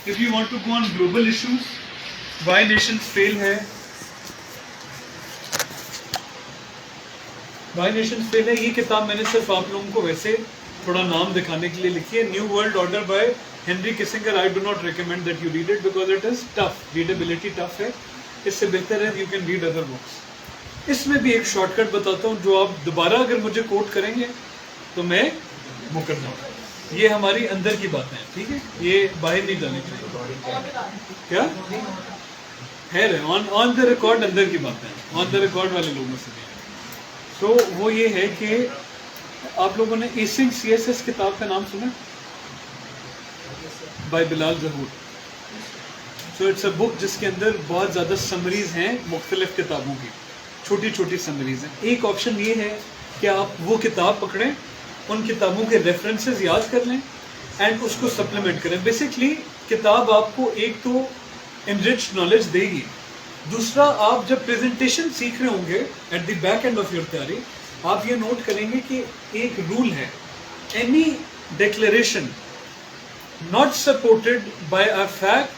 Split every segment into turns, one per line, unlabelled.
If you want to go on global issues, why nations fail है, why nations fail है, ये किताब मैंने सिर्फ आप लोगों को वैसे थोड़ा नाम दिखाने के लिए लिखी है। New world order by Henry Kissinger. I do not recommend that you read it because it is tough, readability tough है। इससे बेहतर है you can read other books. इसमें भी एक शॉर्टकट बताता हूँ जो आप दोबारा अगर मुझे कोट करेंगे तो मैं वो कर जाऊँगा। ये हमारी अंदर की बातें हैं, ठीक है, ये बाहर नहीं जाने चाहिए। क्या है ऑन द रिकॉर्ड अंदर की बातें हैं, ऑन द रिकॉर्ड वाले लोगों से भी। तो वो ये है कि आप लोगों ने एसिंग CSS किताब का नाम सुना, by Bilal Zahoor. So it's a book जिसके अंदर बहुत ज़्यादा समरीज हैं मुख्तलिफ किताबों की, छोटी छोटी समरीज हैं। एक ऑप्शन ये है कि आप वो किताब पकड़ें, उन किताबों के रेफरेंसेस याद कर लें एंड उसको सप्लीमेंट करें। बेसिकली किताब आपको एक तो इनरिच नॉलेज देगी, दूसरा आप जब प्रेजेंटेशन सीख रहे होंगे at the back end of your तैयारी, आप ये नोट करेंगे कि एक रूल है, any declaration not supported by a fact,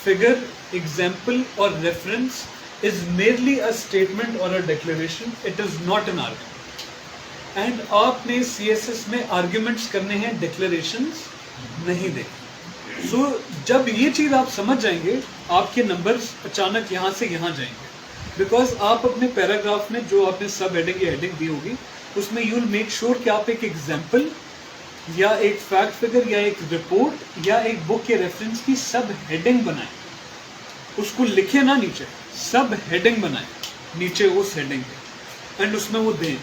figure, example और reference is merely a statement और a declaration, it is not an argument. And आपने CSS में आर्ग्यूमेंट्स करने हैं, डिक्लेरेशंस नहीं देने। सो जब ये चीज़ आप समझ जाएंगे, आपके नंबर्स अचानक यहाँ से यहाँ जाएंगे, बिकॉज आप अपने पैराग्राफ में जो आपने सब हेडिंग या हेडिंग दी होगी उसमें यू विल मेक श्योर कि आप एक एग्जाम्पल या एक फैक्ट फिगर या एक रिपोर्ट या एक बुक के रेफरेंस की सब हेडिंग बनाएं। उसको लिखे ना नीचे, सब हेडिंग बनाएं नीचे उस हेडिंग के, एंड उसमें वो दें।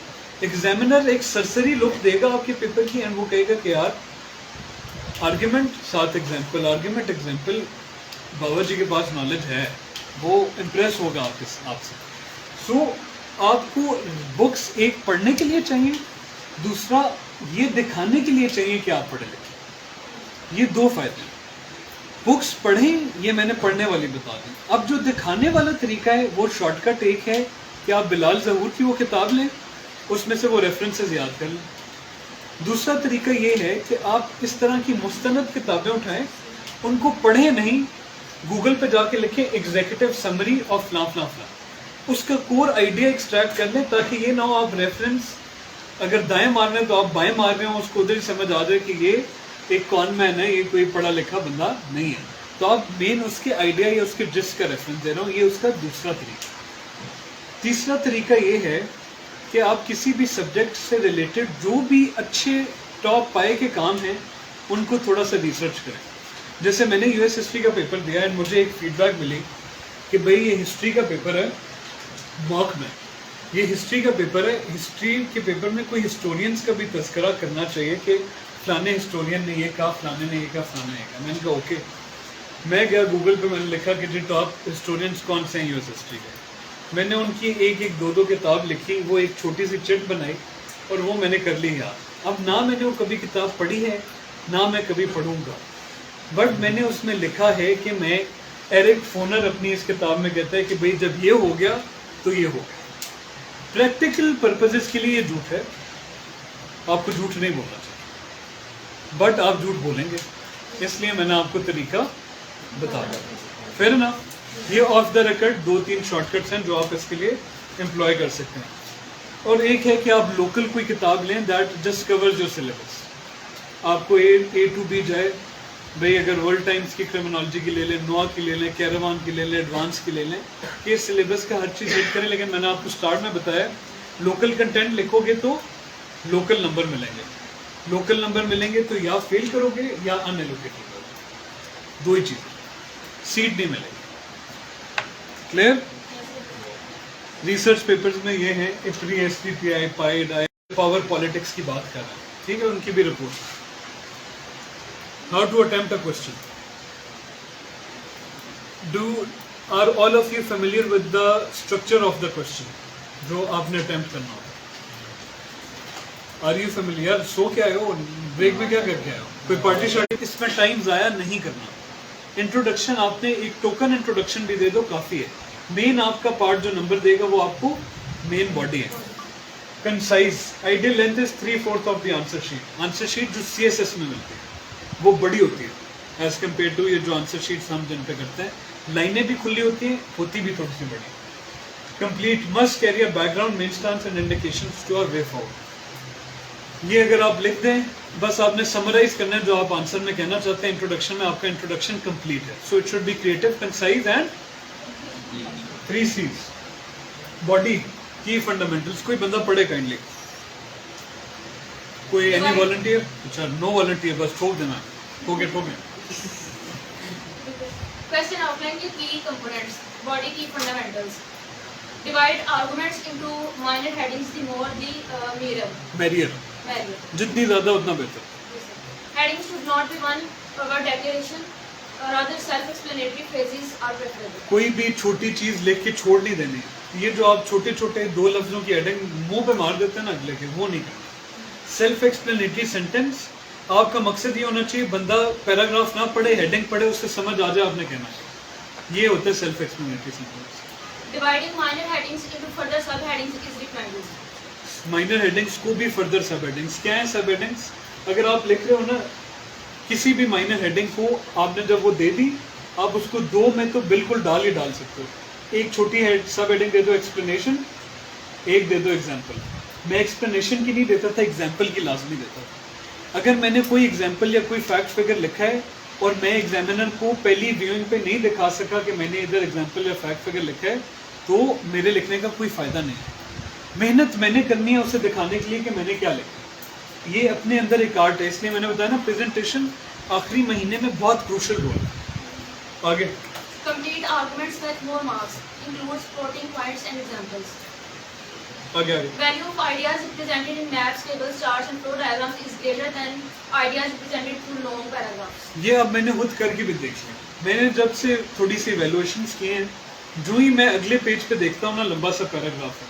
एग्जामिनर एक सरसरी लुक देगा आपके पेपर की एंड वो कहेगा कि यार आर्ग्यूमेंट साथ एग्जाम्पल, आर्ग्यूमेंट एग्जाम्पल, बाबा जी के पास नॉलेज है, वो इम्प्रेस होगा आपसे। सो आपको बुक्स एक पढ़ने के लिए चाहिए, दूसरा ये दिखाने के लिए चाहिए कि आप पढ़े लिखें। ये दो फायदे हैं। बुक्स पढ़ें, ये मैंने पढ़ने वाली बता दी। अब जो दिखाने वाला तरीका है वो शॉर्टकट एक है कि आप बिलाल जहूर की वो किताब लें, उसमें से वो रेफरेंसेस याद कर लें। दूसरा तरीका ये है कि आप इस तरह की मुस्तनद किताबें उठाएं, उनको पढ़ें नहीं, गूगल पे जाके लिखें एग्जीक्यूटिव समरी ऑफ फ्ला फ्ला फ्ला, उसका कोर आइडिया एक्सट्रैक्ट कर लें, ताकि ये ना हो आप रेफरेंस अगर दाएं मार रहे हैं तो आप बाएं मार रहे हो, उसको उधर समझ आ जाए कि ये एक कॉन मैन है, ये कोई पढ़ा लिखा बंदा नहीं है। तो आप मेन उसके आइडिया या उसके जिस का रेफरेंस दे रहे हो, ये उसका दूसरा तरीका। तीसरा तरीका ये है कि आप किसी भी सब्जेक्ट से रिलेटेड जो भी अच्छे टॉप पाए के काम हैं उनको थोड़ा सा रिसर्च करें। जैसे मैंने US हिस्ट्री का पेपर दिया एंड मुझे एक फीडबैक मिली कि भाई ये हिस्ट्री का पेपर है, मॉक में ये हिस्ट्री का पेपर है, हिस्ट्री के पेपर में कोई हिस्टोरियंस का भी तस्करा करना चाहिए कि फलाने हिस्टोरियन ने ये कहा, फलाने ने ये कहा, फलाने ने ये कहा। मैंने कहा ओके। मैं गया गूगल पे, मैंने लिखा कि जी टॉप हिस्टोरियंस कौन से हैं US हिस्ट्री के। मैंने उनकी एक एक दो किताब लिखी, वो एक छोटी सी चिट बनाई और वो मैंने कर ली याद। अब ना मैंने वो कभी किताब पढ़ी है ना मैं कभी पढ़ूंगा, बट मैंने उसमें लिखा है कि मैं, एरिक फोनर अपनी इस किताब में कहता है कि भाई जब ये हो गया तो ये हो गया। प्रैक्टिकल पर्पसेस के लिए ये झूठ है, आपको झूठ नहीं बोलना चाहिए, बट आप झूठ बोलेंगे, इसलिए मैंने आपको तरीका बता दिया। फिर ना ये ऑफ द रिकॉर्ड 2-3 शॉर्टकट्स हैं जो आप इसके लिए एम्प्लॉय कर सकते हैं। और एक है कि आप लोकल कोई किताब लें that just covers your syllabus. आपको A to B जाए, भाई अगर वर्ल्ड टाइम्स की क्रिमिनोलॉजी की ले लें, नोआ की ले लें, कैरावान की ले लें, एडवांस की ले लें, कि सिलेबस का हर चीज़ हिट करें। लेकिन मैंने आपको स्टार्ट में बताया लोकल कंटेंट लिखोगे तो लोकल नंबर मिलेंगे, लोकल नंबर मिलेंगे तो या फेल करोगे या अनएलोकेटेड करोगे, दो ही चीज़, सीट नहीं मिलेगी। क्लियर? रिसर्च पेपर्स में ये है IPRI, SPPI, PIDE, power politics की बात कर रहे हैं, ठीक है, उनकी भी report. How to attempt a question. Are all of you familiar with the structure of the question जो आपने अटेम्प्ट करना होगा? Are you familiar? सो क्या हो, ब्रेक में क्या करके आए हो, कोई पार्टी शार्टी? इसमें टाइम ज़ाया नहीं करना। इंट्रोडक्शन आपने एक टोकन इंट्रोडक्शन भी दे दो, काफ़ी है। मेन आपका पार्ट जो नंबर देगा वो आपको मेन बॉडी है। Concise, ideal length is 3/4 of the answer sheet. Answer sheet जो CSS में मिलती है वो बड़ी होती है, एज कम्पेयर टू ये जो आंसर शीट्स हम जिन पे करते हैं। लाइनें भी खुली होती हैं, होती भी थोड़ी सी बड़ी। Complete must carry a background main stance and indications to our way forward. ये अगर आप लिख दें, बस आपने समराइज करना है जो आप आंसर में कहना चाहते हैं। इंट्रोडक्शन में आपका इंट्रोडक्शन कंप्लीट है, so it should be creative, concise and 3 C's। Body की फंडामेंटल्स। कोई बंदा पढ़े काइंडली, कोई एनी वॉलंटियर? अच्छा, नो वॉलंटियर, बस ठोक देना। ठोके
Question outline the key components, body key fundamentals. Divide arguments into minor headings, the more the
merrier,
merrier.
जितनी ज्यादा उतना बेहतर।
Headings should not be one word declaration, rather self-explanatory phrases are preferable.
कोई भी छोटी चीज लिख के छोड़ नहीं देनी। ये जो आप छोटे छोटे 2 लफ्जों की हेडिंग मुंह पे मार देते हैं ना अगले के, वो नहीं करना। सेल्फ एक्सप्लेनेटरी सेंटेंस, आपका मकसद ये होना चाहिए बंदा पैराग्राफ ना पढ़े, हेडिंग पढ़े, उससे समझ आ जाए आपने कहना है। ये होता है self explanatory sentence.
Dividing minor headings into further subheadings is recommended.
Minor headings को भी फर्दर सब हेडिंग्स। क्या है सब हेडिंग्स? अगर आप लिख रहे हो ना किसी भी माइनर हेडिंग को, आपने जब वो दे दी, आप उसको 2 में तो बिल्कुल डाल ही डाल सकते हो। एक छोटी सब हेडिंग दे दो एक्सप्लेनेशन, एक दे दो एग्जाम्पल। मैं एक्सप्लेनेशन की नहीं देता था, एग्जाम्पल की लाजमी देता था। अगर मैंने कोई एग्जाम्पल या कोई फैक्ट फिगर लिखा है और मैं एग्जामिनर को पहली व्यूइंग पे नहीं दिखा सका कि मैंने इधर एग्जाम्पल या फैक्ट फिगर लिखा है, तो मेरे लिखने का कोई फ़ायदा नहीं है। मेहनत मैंने करनी है उसे दिखाने के लिए कि मैंने क्या लिखा। ये अपने अंदर एक आर्ट है, इसलिए मैंने बताया ना प्रेजेंटेशन आखिरी महीने में बहुत क्रूशल रोल है। आगे
Complete arguments with more marks, includes plotting points and examples.
आगे आगे
Value of ideas represented in maps, tables, charts and flow diagrams is greater than ideas represented through long paragraphs.
ये अब मैंने खुद करके भी देख लिया। मैंने जब से थोड़ी सी वैल्यूएशंस किए हैं, जो ही मैं अगले पेज पे देखता हूँ ना लंबा सा पैराग्राफ है,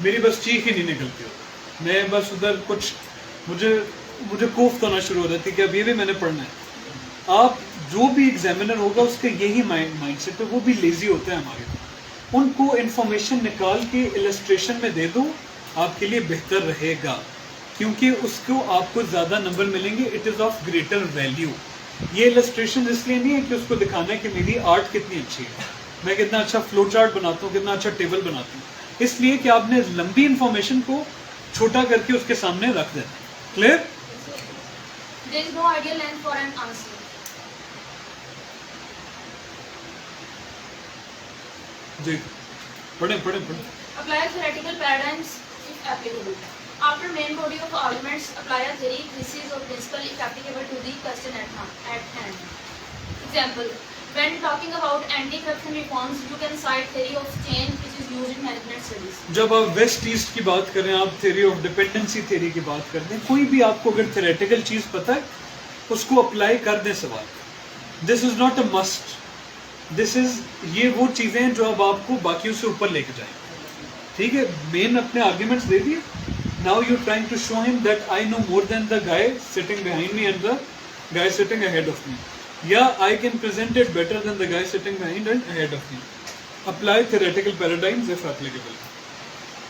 मेरी बस चीख ही नहीं निकलती होती। मैं बस उधर कुछ मुझे कोफ्त होना शुरू हो जाती कि अब ये भी मैंने पढ़ना है। आप जो भी एग्जामिनर होगा उसका यही माइंडसेट है, वो भी लेजी होते हैं हमारे। उनको इन्फॉर्मेशन निकाल के इलस्ट्रेशन में दे दो, आपके लिए बेहतर रहेगा, क्योंकि उसको आपको ज़्यादा नंबर मिलेंगे। It is of greater value. ये इलस्ट्रेशन इसलिए नहीं है कि उसको दिखाना है कि मेरी आर्ट कितनी अच्छी है, मैं कितना अच्छा फ्लो चार्ट बनाता हूँ, कितना अच्छा टेबल बनाता हूँ, इसलिए कि आपने लंबी इन्फॉर्मेशन को छोटा करके उसके सामने रख देना। Clear?
There is no ideal length for an answer.
जी पढ़े।
Apply theoretical paradigms if applicable. After main body of arguments, apply a theory, thesis or principle if applicable to the question at hand. Example: when talking about anti-corruption reforms, you can cite theory of change which is used in management studies.
जब आप west east की बात करें, आप theory of dependency theory की बात करते हैं, कोई भी आपको अगर थ्योरेटिकल चीज़ पता है उसको अप्लाई कर दें सवाल। This is not a must, this is ये वो चीज़ें हैं जो अब आपको बाकियों से ऊपर लेके जाएंगे। ठीक है, मेन अपने आर्ग्यूमेंट्स दे दिए, now you trying to show him that I know more than the guy sitting behind me and the guy sitting ahead of me, या I can present it better than the guy sitting behind and ahead of me. Apply theoretical paradigms if applicable.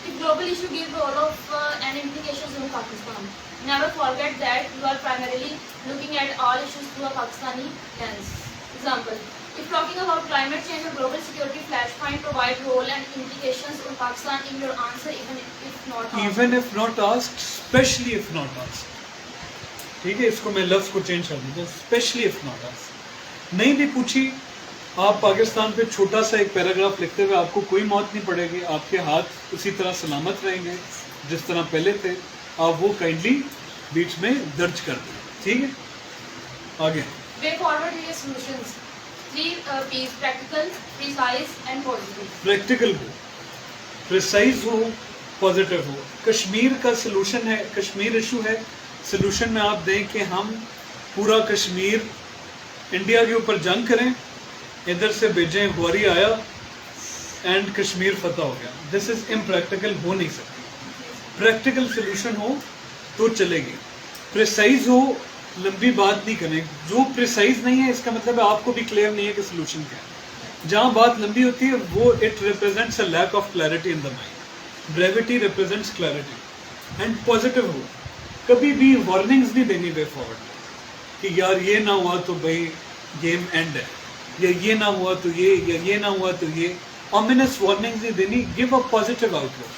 If global issue give role of and implications in Pakistan, never forget that you are primarily looking at all issues through a Pakistani lens. Example: if talking about climate change or global security, flashpoint provide role and implications on Pakistan in your answer, even if not asked,
especially if not asked. ठीक है, इसको मैं लफ्ज को change कर दूंगा, especially if not asked। नहीं भी पूछी, आप पाकिस्तान पे छोटा सा एक पैराग्राफ लिखते हुए आपको कोई मौत नहीं पड़ेगी, आपके हाथ उसी तरह सलामत रहेंगे जिस तरह पहले थे। आप वो काइंडली बीच में दर्ज कर दें। ठीक है, आगे
way forward to your solutions. 3 P's: practical, precise and positive.
Practical हो, प्रिसाइज हो, पॉजिटिव हो। कश्मीर का सलूशन है, कश्मीर इशू है, सलूशन में आप दें कि हम पूरा कश्मीर इंडिया के ऊपर जंग करें, इधर से भेजें, हुआरी आया एंड कश्मीर फतह हो गया। दिस इज इम्प्रैक्टिकल, हो नहीं सकती। प्रैक्टिकल सोल्यूशन हो तो चलेगी, प्रिसाइज हो, लंबी बात नहीं करें। जो प्रिसाइज नहीं है इसका मतलब है आपको भी क्लियर नहीं है कि सोल्यूशन क्या है। जहाँ बात लंबी होती है वो it represents a lack of clarity in the mind, brevity represents clarity. And positive हो, कभी भी वार्निंग्स नहीं देनी वे फॉरवर्ड कि यार ये ना हुआ तो भाई गेम एंड है, या ये ना हुआ तो ये, या ये ना हुआ तो ये। ऑमिनस वार्निंग्स नहीं देनी, गिव अ पॉजिटिव आउटलुक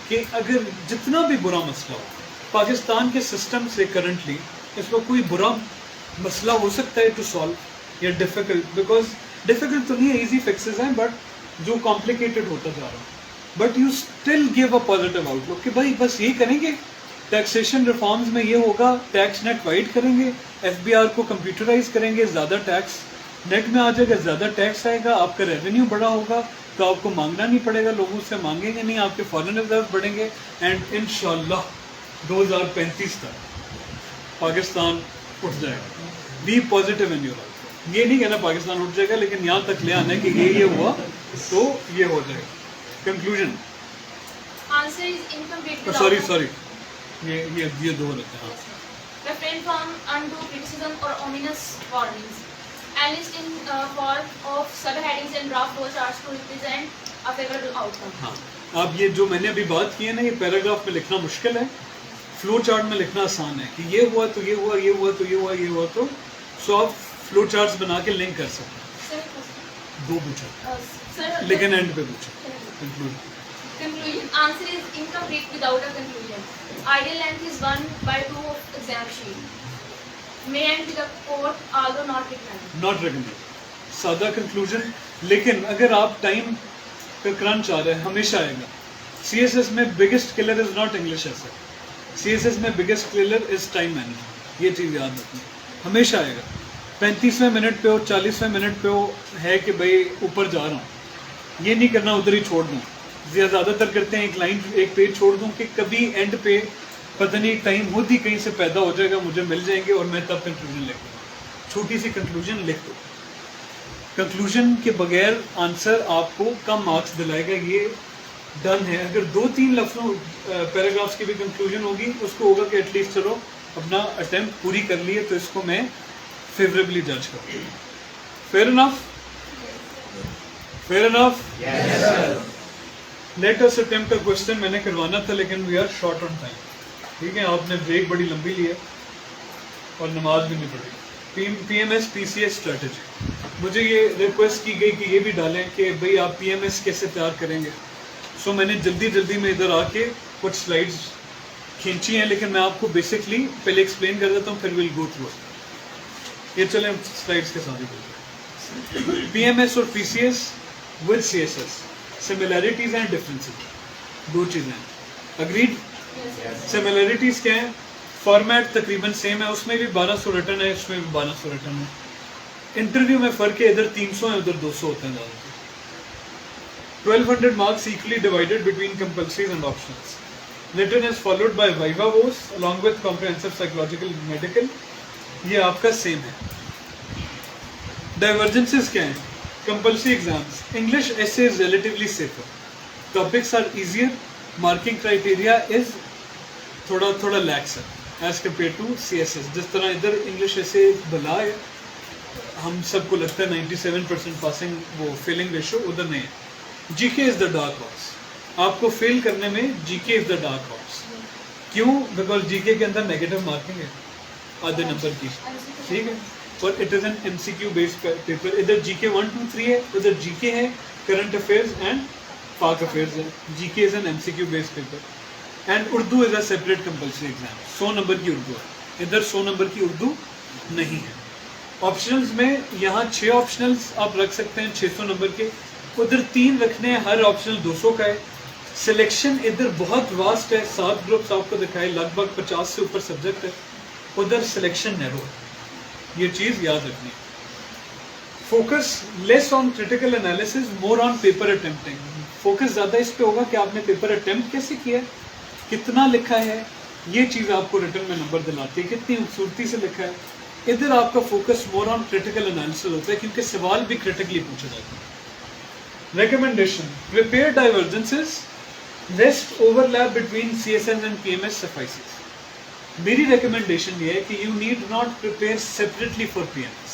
कि अगर जितना भी बुरा मसला हो पाकिस्तान के सिस्टम से करंटली, इसमें कोई बुरा मसला हो सकता है टू सॉल्व या डिफिकल्ट, बिकॉज डिफिकल्ट तो नहीं है, ईजी फिक्सेस हैं, बट जो कॉम्प्लिकेटेड होता जा रहा है, but you still give a positive outlook कि भाई बस यही करेंगे, टैक्सेशन रिफॉर्म्स में ये होगा, टैक्स नेट वाइड करेंगे, एफबीआर को कंप्यूटराइज करेंगे, ज़्यादा टैक्स नेट में आ जाएगा, ज़्यादा टैक्स आएगा, आपका रेवेन्यू बड़ा होगा तो आपको मांगना नहीं पड़ेगा, लोगों से मांगेंगे नहीं, आपके फॉरेन रिजर्व बढ़ेंगे, एंड इंशाल्लाह 2035 तक पाकिस्तान उठ जाएगा। Be positive in your life. ये नहीं कहना पाकिस्तान उठ जाएगा, लेकिन यहाँ तक ले आना है कि ये हुआ तो ये हो जाएगा। Conclusion,
Answer is incomplete without
sorry ये दो रहते हैं।
refrain from undue criticism or ominous warnings. Enlist in form of subheadings and draft flowcharts to represent a favorable outcome.
हाँ, अब ये जो मैंने अभी बात की है ना, ये पैराग्राफ में लिखना मुश्किल है, फ्लो चार्ट में लिखना आसान है कि ये हुआ तो ये हुआ, ये हुआ तो ये हुआ, ये हुआ तो, सो आप फ्लो चार्ट्स बना के लिंक कर सकते हैं। दो पूछा
Sir,
लेकिन एंड पे पूछा। Conclusion,
conclusion. Answer is incomplete without a conclusion. Ideal length is 1/2 of exam sheet. May end with a quote, although not recommended.
Not recommended. सादा कंक्लूजन, लेकिन अगर आप टाइम का क्रंच आ रहा है, हमेशा आएगा। सीएसएस में biggest killer is not English essay, CSS में biggest killer is time management. ये चीज़ याद रखनी, हमेशा आएगा। 35वें मिनट पे हो, 40वें मिनट पे हो, है कि भाई ऊपर जा रहा हूँ, ये नहीं करना उधर ही छोड़ दूँ। ज़्यादातर करते हैं एक लाइन एक पेज छोड़ दूँ कि कभी एंड पे पता नहीं टाइम खुद ही कहीं से पैदा हो जाएगा, मुझे मिल जाएंगे और मैं तब कंक्लूजन लिख दूँ। छोटी सी कंक्लूजन लिख दो। कंक्लूजन के बगैर आंसर आपको कम मार्क्स दिलाएगा, ये डन है। अगर 2-3 लफ्ज़ों पैराग्राफ्स की भी कंक्लूजन होगी, उसको होगा कि एटलीस्ट चलो अपना अटेम्प्ट पूरी कर लिए, तो इसको मैं फेवरेबली जज करूँ। Fair enough? Fair enough? Let us attempt a question. मैंने करवाना था लेकिन we are short on time. ठीक है, आपने ब्रेक बड़ी लंबी ली है और नमाज भी नहीं पढ़ी। पीएमएस पीसीएस स्ट्रेटजी, मुझे ये रिक्वेस्ट की गई कि ये भी डालें कि भाई आप पीएमएस कैसे तैयार करेंगे। सो मैंने जल्दी में इधर आके कुछ स्लाइड्स खींची हैं, लेकिन मैं आपको बेसिकली पहले एक्सप्लेन कर देता हूँ, फिर विल गो थ्रू। ये चलें स्लाइड्स के साथ ही। पीएमएस और PCS with CSS, similarities and differences, दो चीज़ें। अग्रीड? सिमिलैरिटीज क्या है? फॉर्मेट तकरीबन सेम है, उसमें भी 1200 रिटर्न है, इसमें भी 1200 रिटर्न है। इंटरव्यू में फ़र्क है, इधर 300 है, उधर 200 होते हैं ज़्यादा। 1200 marks equally divided between compulsories and optionals. Written is followed by viva voce along with comprehensive psychological medical. ये आपका सेम है। Divergences क्या हैं? Compulsory exams. English essay is relatively safer. Topics are easier. Marking criteria is थोड़ा lax है as compared to CSS. जिस तरह इधर English essay भला है, हम सबको लगता है 97% पासिंग वो फेलिंग रेशो, उधर नहीं है। GK is the dark horse, आपको फेल करने में GK is the dark horse. क्यों? बिकॉज जीके के अंदर नेगेटिव मार्किंग है आधे नंबर की, ठीक है, और it is an MCQ based paper. इधर जीके 1, 2, 3 है, उधर जीके है, करंट अफेयर्स एंड पाक अफेयर्स है। GK is an MCQ based paper and Urdu is a separate compulsory exam. 100 number की उर्दू है, इधर 100 नंबर की उर्दू नहीं है। ऑप्शनल्स में यहाँ 6 ऑप्शनल्स आप रख सकते हैं 600 नंबर के, उधर 3 रखने हैं, हर ऑप्शनल 200 का है। सिलेक्शन इधर बहुत वास्ट है, 7 ग्रुप्स आपको दिखाए, लगभग 50 से ऊपर सब्जेक्ट है, उधर सिलेक्शन नैरो है। ये चीज़ याद रखनी है। Focus less on critical analysis, more on paper attempting. Focus ज़्यादा इस पे होगा कि आपने पेपर अटेम्प्ट कैसे किया है, कितना लिखा है, ये चीज़ आपको रिटर्न में नंबर दिलाती है, कितनी खूबसूरती से लिखा है। इधर आपका focus more on critical analysis होता है, क्योंकि सवाल भी क्रिटिकली पूछा जाता है। Recommendation: prepare divergences, rest overlap between CSS and PMS suffices. मेरी recommendation ये है कि you need not prepare separately for PMS.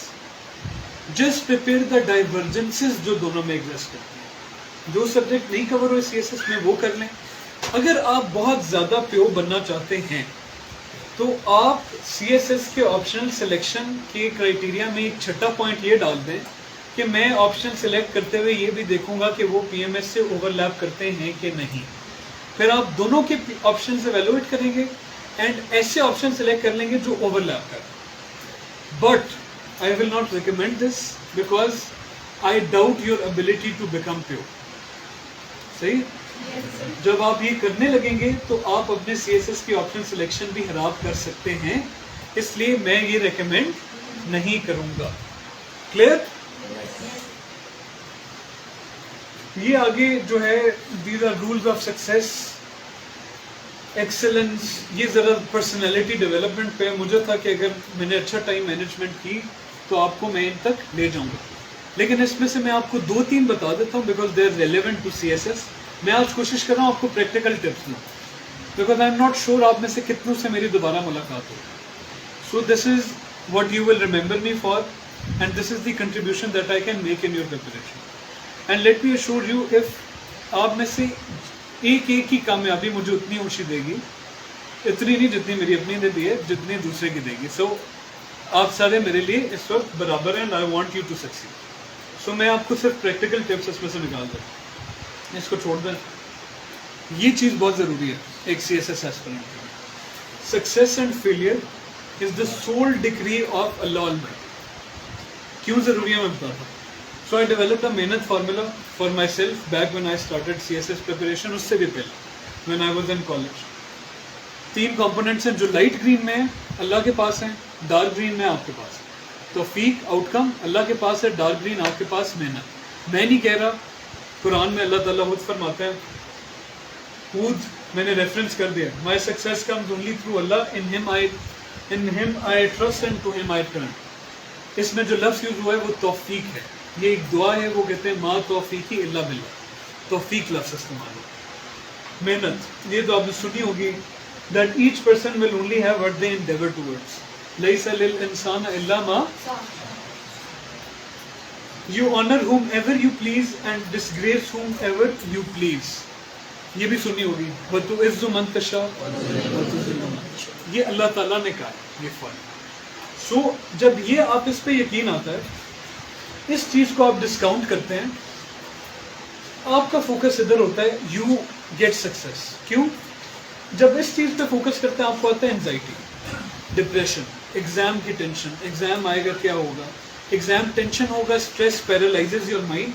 Just prepare the divergences जो दोनों में exist करते हैं। जो सब्जेक्ट नहीं कवर हुए CSS में वो कर लें। अगर आप बहुत ज़्यादा प्योर बनना चाहते हैं तो आप CSS के ऑप्शनल सिलेक्शन के क्राइटेरिया में एक छठा पॉइंट ये डाल दें कि मैं ऑप्शन सिलेक्ट करते हुए ये भी देखूंगा कि वो PMS से ओवरलैप करते हैं कि नहीं। फिर आप दोनों के ऑप्शन से एवेलुएट करेंगे एंड ऐसे ऑप्शन सिलेक्ट कर लेंगे जो ओवरलैप कर। But I will not recommend this because I doubt your ability to become pure. सही? जब आप ये करने लगेंगे तो आप अपने CSS की ऑप्शन सिलेक्शन भी खराब कर सकते हैं, इसलिए मैं ये रेकमेंड नहीं करूंगा। क्लियर? ये आगे जो है these are rules of success, excellence, ये जरा पर्सनालिटी डेवलपमेंट पे मुझे था कि अगर मैंने अच्छा टाइम मैनेजमेंट की तो आपको मैं इन तक ले जाऊंगा, लेकिन इसमें से मैं आपको 2-3 बता देता हूँ because they are relevant to CSS। मैं आज कोशिश कर रहा हूँ आपको प्रैक्टिकल टिप्स दूँ because I am not sure आप में से कितनों से मेरी दोबारा मुलाकात हो। So this is what you will remember me for and this is the contribution that I can make in your preparation. And let me assure you, if आप में से एक ही कामयाबी मुझे उतनी खुशी देगी, इतनी नहीं जितनी मेरी अपनी ने दी है, जितनी दूसरे की देगी। सो आप सारे मेरे लिए इस वक्त बराबर हैं and I want you to succeed. So मैं आपको सिर्फ प्रैक्टिकल टिप्स इसमें से निकाल दूँ, इसको छोड़ दें। ये चीज़ बहुत ज़रूरी है एक CSS एस्पिरेंट के लिए। Success and failure is the sole decree of Allah almighty. क्यों ज़रूरी है मैं बताता हूँ। सो आई डेवलप्ड अ मेहनत formula for my self back when I started CSS preparation, उससे भी पहले when I was in college. 3 components हैं जो लाइट ग्रीन में है, अल्लाह के पास हैं, डार्क ग्रीन में आपके पास है। तौफीक आउटकम अल्लाह के पास है, डार्क ग्रीन आपके पास मेहनत। मैं नहीं कह रहा, कुरान में अल्लाह ताला खुद फरमाते हैं, खुद मैंने रेफरेंस कर दिया, my success comes only through Allah, in him I trust and to him I turn. इसमें जो लफ्ज़ यूज हुआ है वो तौफीक है, ये एक दुआ है, वो कहते हैं मा तौफीकी इल्ला बिल्लाह, तौफीक लफ्ज़ इस्तेमाल है। मेहनत ये तो आपने सुनी होगी, that each person will only have what they endeavour towards, लैसा लिल इंसान इल्ला मा। You honor whomever you please and disgrace whomever you please. ये भी सुनी होगी, वतुइज़्ज़ु मन तशा वतुज़िल्लु मन तशा, ये अल्लाह ताला ने कहा है, ये फर्क। सो जब ये आप इस पे यकीन आता है, इस चीज़ को आप डिस्काउंट करते हैं, आपका फोकस इधर होता है, यू गेट सक्सेस। क्यों? जब इस चीज़ पे फोकस करते हैं आपको आता है एंजाइटी, डिप्रेशन, एग्जाम की टेंशन, एग्जाम आएगा क्या होगा, एग्जाम टेंशन होगा, stress paralyses your mind,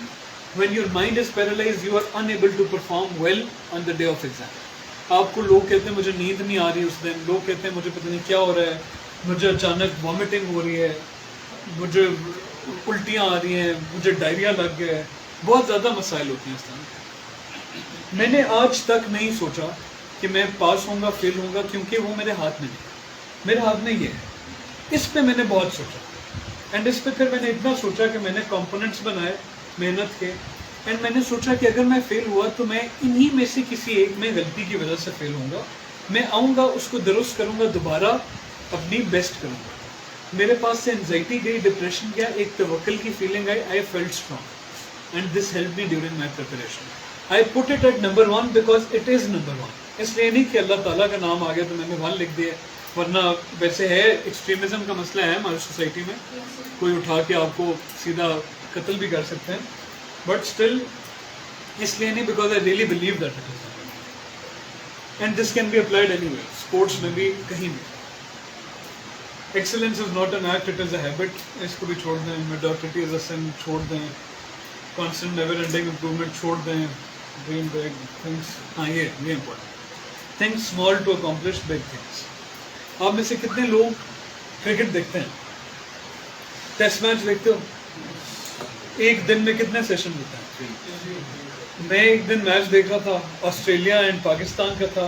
when your mind is paralysed you are unable to perform well on the day of exam. आपको लोग कहते हैं मुझे नींद नहीं आ रही उस दिन, लोग कहते हैं मुझे पता नहीं क्या हो रहा है, मुझे अचानक वॉमिटिंग हो रही है, मुझे उल्टियाँ आ रही हैं, मुझे डायरिया लग गया है, बहुत ज़्यादा मसाइल होते हैं इस तरह। मैंने आज तक नहीं सोचा कि मैं पास होऊंगा फेल होऊंगा, क्योंकि वो मेरे हाथ में नहीं, मेरे हाथ में ये है। इस पे मैंने बहुत सोचा एंड इस पे फिर मैंने इतना सोचा कि मैंने कंपोनेंट्स बनाए मेहनत के, एंड मैंने सोचा कि अगर मैं फेल हुआ तो मैं इन्हीं में से किसी एक में गलती की वजह से फेल होऊंगा, मैं आऊँगा उसको दुरुस्त करूँगा, दोबारा अपनी बेस्ट करूँगा। मेरे पास से एंजाइटी गई, डिप्रेशन गया, एक तवक्कुल की feeling I, I felt strong and this help me during my preparation. I put it at number 1 because it is number 1। इसलिए नहीं कि अल्लाह ताला का नाम आ गया तो मैंने 1 लिख दिया, वरना वैसे है एक्सट्रीमिज्म का मसला है हमारी सोसाइटी में, कोई उठा के आपको सीधा कत्ल भी कर सकते हैं, बट स्टिल इसलिए नहीं, because I really believe that it is and this can be applied anywhere, sports में भी, कहीं भी। Excellence is not an act, it is a habit, इसको भी छोड़ दें। मेडियोक्रिटी इज अ सिन, छोड़ दें। कॉन्स्टेंट नेवर एंडिंग इंप्रूवमेंट छोड़ दें। ड्रीम बिग थिंग्स, हाँ ये important, think small to accomplish big things. आप में से कितने लोग क्रिकेट देखते हैं, टेस्ट मैच देखते हो? एक दिन में कितने सेशन होते हैं? मैं एक दिन मैच देख रहा था, ऑस्ट्रेलिया एंड पाकिस्तान का था।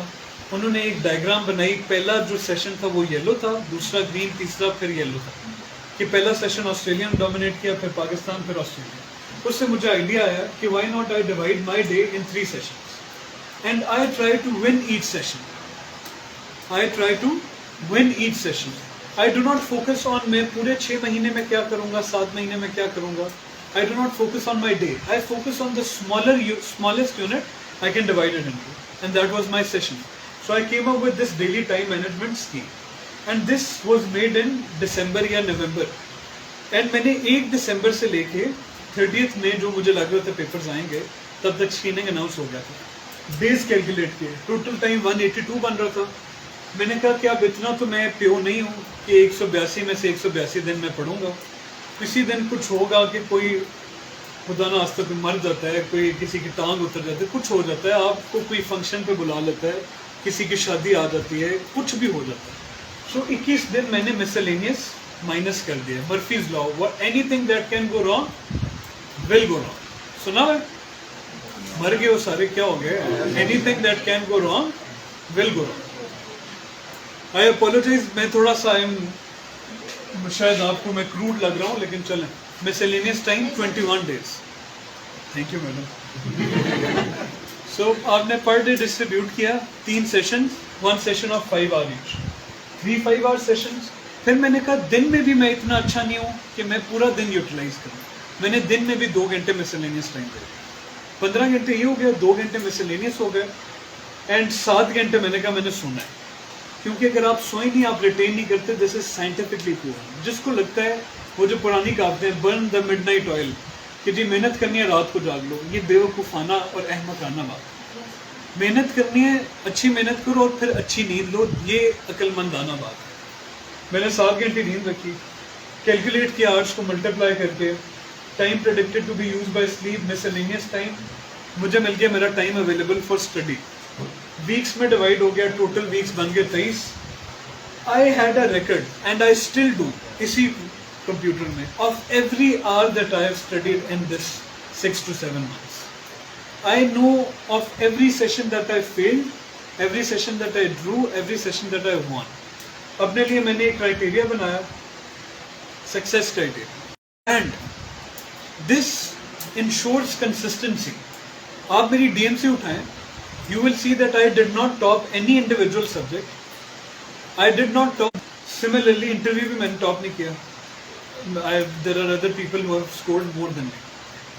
उन्होंने एक डायग्राम बनाई, पहला जो सेशन था वो येलो था, दूसरा ग्रीन, तीसरा फिर येलो था, कि पहला सेशन ऑस्ट्रेलिया ने डोमिनेट किया, फिर पाकिस्तान, फिर ऑस्ट्रेलिया। उससे मुझे आइडिया आया कि why not I divide my day in 3 sessions and I try to win each session. I try to win each session. I do not focus on मैं पूरे 6 महीने में क्या करूँगा, 7 महीने में क्या करूँगा। I do not focus on my day. I focus on the smallest unit I can divide it into, and that was my session. So I came up with this daily time management scheme. And this was made in December या November, and मैंने 1 दिसंबर से लेके 30th में जो मुझे लग रहा था पेपर्स आएंगे तब तक स्क्रीनिंग अनाउंस हो गया था। डेज कैलकुलेट किए, टोटल टाइम 182 बन रहा था। मैंने कहा कि अब इतना तो मैं प्यो नहीं हूँ कि 182 में से 182 दिन मैं पढ़ूंगा। किसी दिन कुछ होगा कि कोई खुदा ना आज तक मर जाता है, कोई किसी की टांग उतर जाती है, कुछ हो जाता है, आपको कोई फंक्शन पे बुला लेता है, किसी की शादी आ जाती है, कुछ भी हो जाता है। सो 21 दिन मैंने मिसलेनियस माइनस कर दिया। Murphy's law, anything that can go wrong will go wrong. सुना है? मर गए वो सारे, क्या हो गए? Anything that can go wrong will go wrong. I apologise, मैं थोड़ा सा शायद आपको मैं क्रूड लग रहा हूँ, लेकिन चलें। Miscellaneous time 21 days. Thank you madam. So आपने पर डे डिस्ट्रीब्यूट किया 3 session, 1 session of 5 hour each, 3 5 hour sessions. फिर मैंने कहा दिन में भी मैं इतना अच्छा नहीं हूँ कि मैं पूरा दिन यूटिलाइज करूँ। मैंने दिन में भी 2 घंटे मिसलेनियस टाइम दिया, 15 घंटे ये हो गया, 2 घंटे मिसलेनियस हो गए, एंड 7 घंटे मैंने कहा मैंने सोना है। क्योंकि अगर आप सोए नहीं, आप रिटेन नहीं करते, दिस इज साइंटिफिकली प्रूवन। जिसको लगता है वो जो पुरानी कहावतें हैं, बर्न द मिडनाइट ऑयल, कि जी मेहनत करनी है रात को जाग लो, ये बेवकूफ़ाना और अहमकाना बात। मेहनत करनी है, अच्छी मेहनत करो और फिर अच्छी नींद लो, ये अक्लमंदाना बात है। मैंने 7 घंटे नींद रखी, कैलकुलेट किया आवर्स को मल्टीप्लाई करके, time predicted to be use by sleep, miscellaneous time, मुझे मिल गया मेरा time available for study. Weeks में डिवाइड हो गया, टोटल वीक्स बन गए 23। I had a record and I still do इसी कंप्यूटर में of every hour that I have studied in this 6 to 7 months. I know of every session that I failed, every session that I drew, every session that I won. अपने लिए मैंने एक criteria बनाया, success criteria, and this ensures consistency. आप मेरी DMC उठाएं, you will see that I did not top any individual subject. I did not top. Similarly, interview भी मैंने top नहीं किया. There are other people who have scored more than me,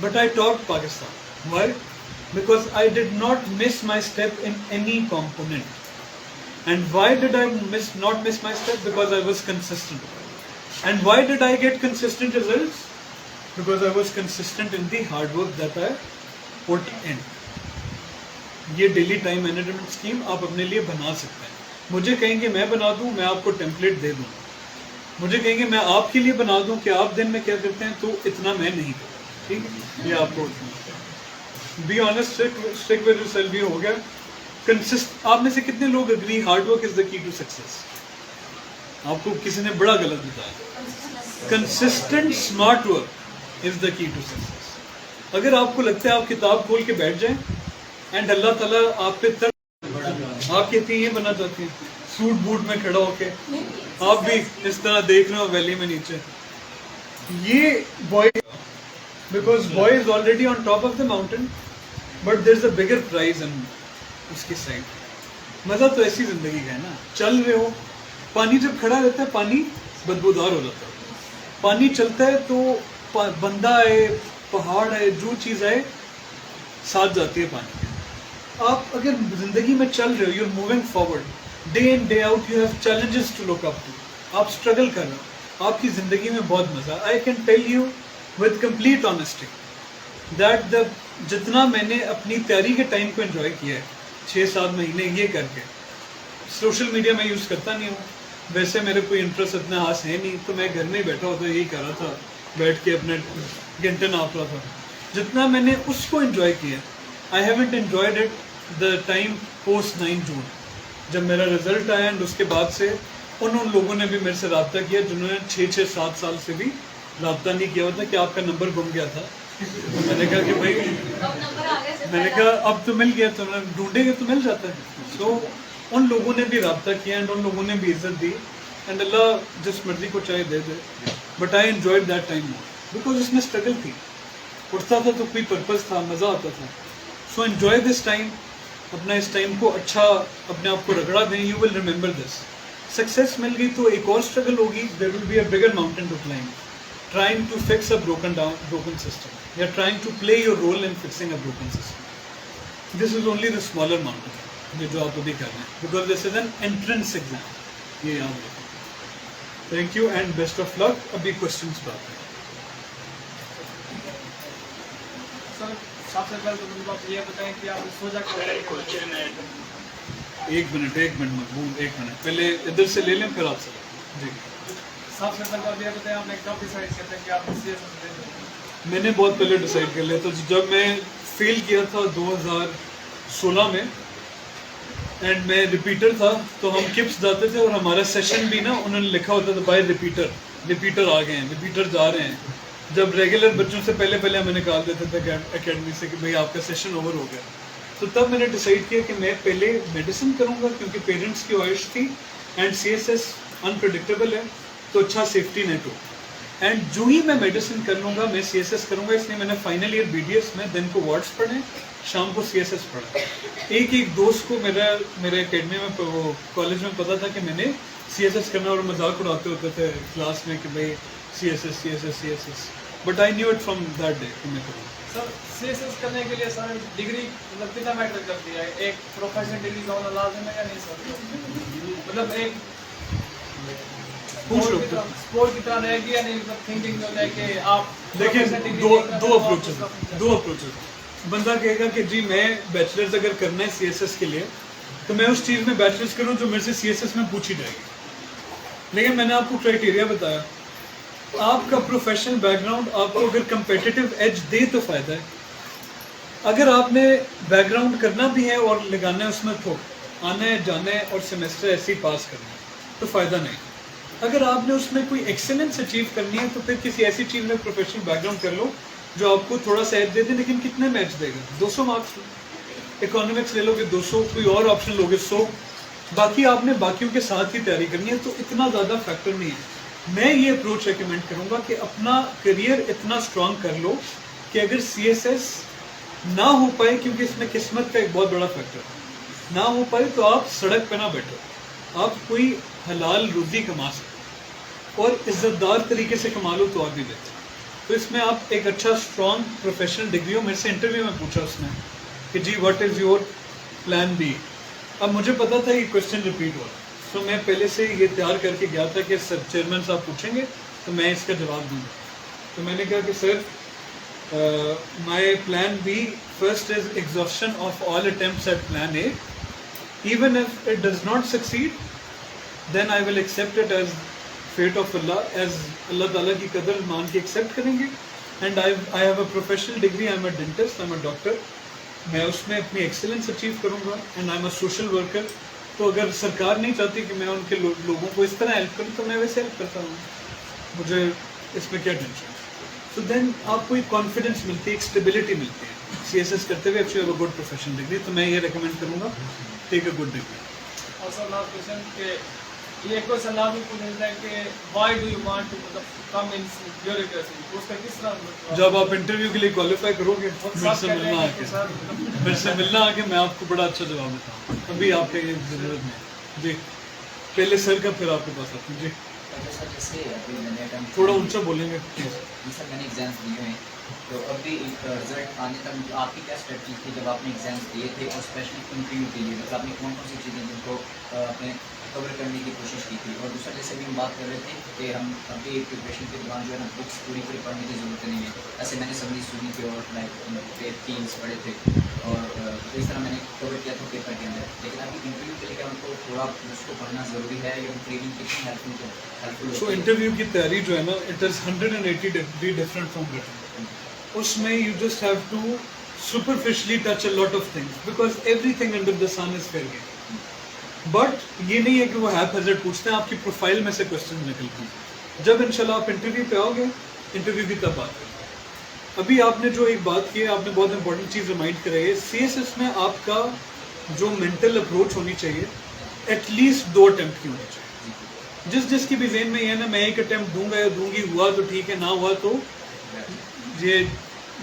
but I topped Pakistan. Why? Because I did not miss my step in any component. And why did I not miss my step? Because I was consistent. And why did I get consistent results? Because I was consistent in the hard work that I put in. ये daily time management scheme आप अपने लिए बना सकते हैं। मुझे कहेंगे मैं बना दूं, मैं आपको टेम्पलेट दे दूं। मुझे कहेंगे मैं आपके लिए बना दूं कि आप दिन में क्या करते हैं, तो इतना मैं नहीं करता। ठीक है, ये आपको be honest, stick with yourself भी हो गया। कंसिस्ट, आप में से कितने लोग agree hard work is the key to success? आपको किसी ने बड़ा गलत बताया। Consistent smart work is the key to success. अगर आपको लगता है आप किताब खोल के बैठ जाएं एंड अल्लाह ताला आप पे आप कहती हैं ये बना जाती हैं, सूट बूट में खड़ा होके आप भी इस तरह देख रहे हो वैली में नीचे, ये boy, because boy is already on top of the mountain, but there is a bigger prize in उसकी साइड। मजा तो ऐसी जिंदगी का है ना, चल रहे हो, पानी जब खड़ा रहता है पानी बदबूदार हो जाता है, पानी चलता है तो बंदा आए, पहाड़ आए, जो चीज़ आए साथ जाती है पानी। आप अगर जिंदगी में चल रहे हो, you are moving forward, day in day out you have challenges to look up to, आप स्ट्रगल कर रहे हो, आपकी जिंदगी में बहुत मजा। I can tell you with complete honesty that the जितना मैंने अपनी तैयारी के टाइम को एंजॉय किया है, 6-7 महीने ये करके, सोशल मीडिया में यूज़ करता नहीं हूँ, वैसे मेरे कोई इंटरेस्ट इतना खास है नहीं, तो मैं घर में ही बैठा होता, यही कर रहा था, बैठ के अपने घंटे नाप रहा था। जितना मैंने उसको एंजॉय किया, I haven't enjoyed it the time post 9 जून, जब मेरा रिजल्ट आया एंड उसके बाद से उन लोगों ने भी मेरे से रब्ता किया जिन्होंने 6-7 साल से भी रब्ता नहीं किया होता कि आपका नंबर गुम गया था। तो मैंने कहा कि भाई, मैंने कहा अब तो मिल गया, तो ढूंढेंगे तो मिल जाता है। सो उन लोगों ने भी रब्ता किया एंड उन लोगों ने भी इज्जत दी, एंड अल्लाह जिस मर्जी को चाहे दे दे, but I enjoyed that time because उसमें स्ट्रगल थी, उठता था तो कोई पर्पस था, मज़ा आता था। सो एंजॉय दिस टाइम, अपना इस टाइम को अच्छा अपने आप को रगड़ा दें, you will remember this. Success मिल गई तो एक और स्ट्रगल होगी, there will be a bigger mountain to climb, trying to fix a broken system. You are trying to play your role in fixing a broken system. This is only the smaller mountain, ये जो आप अभी कर रहे हैं, because this is an entrance exam. ये याद रखो। Thank you and best of luck. अभी क्वेश्चंस बात है।
सर सबसे पहले तो मुझे आप ये बताएं कि आप सोचा क्वेश्चन है।
एक मिनट मकबूल, एक मिनट पहले इधर से ले लें फिर आपसे जी।
सबसे पहले आप ये बताएं आपने कब डिसाइड किया था कि आप सीएसएस लेंगे?
मैंने बहुत पहले डिसाइड कर लिया था। जब मैं फेल किया था 2016 में एंड मैं रिपीटर था, तो हम किप्स जाते थे और हमारा सेशन भी ना उन्होंने लिखा होता था बाय रिपीटर आ गए हैं, रिपीटर जा रहे हैं। जब रेगुलर बच्चों से पहले हमें निकाल देते थे एकेडमी से कि भाई आपका सेशन ओवर हो गया। तो तब मैंने डिसाइड किया कि मैं पहले मेडिसिन करूंगा क्योंकि पेरेंट्स की ख्वाहिश थी एंड सीएसएस अनप्रेडिक्टेबल है तो अच्छा सेफ्टी नेट हो। एंड जो ही मैं मेडिसिन कर लूँगा मैं सीएसएस करूँगा, इसलिए मैंने फाइनल ईयर बीडीएस में दिन को वार्ड्स पढ़े, शाम को सीएसएस पढ़ा। एक दोस्त को मेरे एकेडमी में वो कॉलेज में पता था कि मैंने सीएसएस करना और मजाक उड़ाते होते थे क्लास में कि भाई CSS, but I knew it from that day कि मैं करूँगा।
सर सीएसएस करने के लिए सर डिग्री मतलब कितना मैटर करती है? एक प्रोफेशनल डिग्री का होना लाजिम है या नहीं सर? मतलब एक
पूछ लो।
स्पोर्ट की तरह रहेगी या नहीं? मतलब थिंकिंग जो है कि आप
देखिए
professional
दो
degree
दो
करना
अप्रोचेस। बंदा कहेगा कि जी मैं बैचलर्स अगर करना है सीएसएस के लिए तो मैं उस चीज़ में बैचलर्स करूं जो मेरे से सीएसएस में पूछी जाएगी। लेकिन मैंने आपको क्राइटेरिया बताया, आपका प्रोफेशनल बैकग्राउंड आपको अगर कंपेटिटिव एज दे तो फायदा है। अगर आपने बैकग्राउंड करना भी है और लगाना है उसमें तो आना है जाना है और सेमेस्टर ऐसे ही पास करना है तो फ़ायदा नहीं। अगर आपने उसमें कोई एक्सेलेंस अचीव करनी है तो फिर किसी ऐसी चीज़ में प्रोफेशनल बैकग्राउंड कर लो जो आपको थोड़ा सा एज दे दे, लेकिन कितने में एज देगा? 200 मार्क्स लो। इकोनॉमिक्स ले लोगे 200, कोई और ऑप्शन लोगे 100, बाकी आपने बाकियों के साथ ही तैयारी करनी है, तो इतना ज़्यादा फैक्टर नहीं है। मैं ये अप्रोच रिकमेंड करूँगा कि अपना करियर इतना स्ट्रांग कर लो कि अगर सीएसएस ना हो पाए, क्योंकि इसमें किस्मत का एक बहुत बड़ा फैक्टर है, ना हो पाए तो आप सड़क पे ना बैठो, आप कोई हलाल रोज़ी कमा सकते और इज़्ज़तदार तरीके से कमा लो तो और भी बेहतर। तो इसमें आप एक अच्छा स्ट्रॉन्ग प्रोफेशनल डिग्री हो। मेरे से इंटरव्यू में पूछा उसने कि जी what is your plan B. अब मुझे पता था ये क्वेश्चन रिपीट हो रहा, तो मैं पहले से ये तैयार करके गया था कि सर चेयरमैन साहब पूछेंगे तो मैं इसका जवाब दूँगा। तो मैंने कहा कि sir my plan B first is exhaustion of all attempts at plan A, even if it does not succeed then I will accept it as fate of Allah, as Allah ताला की कदर मान के accept करेंगे। and I have a professional degree, I'm a dentist, I'm a doctor, मैं उसमें अपनी excellence achieve करूँगा and I'm a social worker। तो अगर सरकार नहीं चाहती कि मैं उनके लोगों को इस तरह हेल्प करूँ तो मैं वैसे हेल्प करता हूँ, मुझे इसमें क्या टेंशन। तो देन आपको एक कॉन्फिडेंस मिलती है, एक स्टेबिलिटी मिलती है सीएसएस करते हुए। Actually a good professional degree, तो मैं ये रिकमेंड करूँगा टेक अ गुड डिग्री।
और सर लास्ट क्वेश्चन के ये क्वेश्चन लास्ट में पूछा जाता है कि why do you want to मतलब कम इन ब्यूरोक्रेसी, उसका किस तरह
जब आप इंटरव्यू के लिए क्वालिफाई करोगे मेरे से मिलना आके मैं आपको बड़ा अच्छा जवाब देता हूँ। अभी आपके ये जरूरत नहीं जी, पहले सर का फिर आपके पास आते हैं जी।
सर जैसे अभी मैंने attempt
थोड़ा
किया-
ऊंचा बोलेंगे प्लीज।
जी सर मैंने एग्जाम्स दिए हैं, तो अभी रिजल्ट आने तक मतलब आपकी क्या स्ट्रेटजी थी जब आपने एग्जाम्स दिए थे, और स्पेशली इंटरव्यू के लिए मतलब आपने कौन कौन सी चीज़ें जिनको अपने कवर करने की कोशिश की थी? और दूसरा जैसे भी हम बात कर रहे थे कि हम अभी प्रिपरेशन के दौरान जो है ना बुक्स पूरी पढ़ने की ज़रूरत नहीं है, ऐसे मैंने समरी सुनी थी और लाइक थीम्स पढ़े थे और तो इस तरह मैंने कवर किया था पेपर के अंदर। लेकिन अभी इंटरव्यू के लिए क्या हमको थोड़ा उसको पढ़ना ज़रूरी है या ट्रेनिंग कितनी हेल्पफुल
सो इंटरव्यू की तैयारी जो है ना, it is 180 degree different from written. उसमें you just have to superficially touch a lot of things because everything under the sun is fair game. But ये नहीं है कि वो हैप हैजर्ड पूछते हैं, आपकी प्रोफाइल में से क्वेश्चन निकलते हैं। जब इंशाल्लाह आप इंटरव्यू पे आओगे, इंटरव्यू की तब बात करें। अभी आपने जो एक बात की है, आपने बहुत इंपॉर्टेंट चीज़ रिमाइंड कराई है। सीएसएस में आपका जो मेंटल अप्रोच होनी चाहिए, एटलीस्ट 2 अटेम्प्ट की होनी चाहिए। जिसकी भी जेन में ये है ना मैं एक अटेम्प्ट दूंगा या दूंगी, हुआ तो ठीक है, ना हुआ तो ये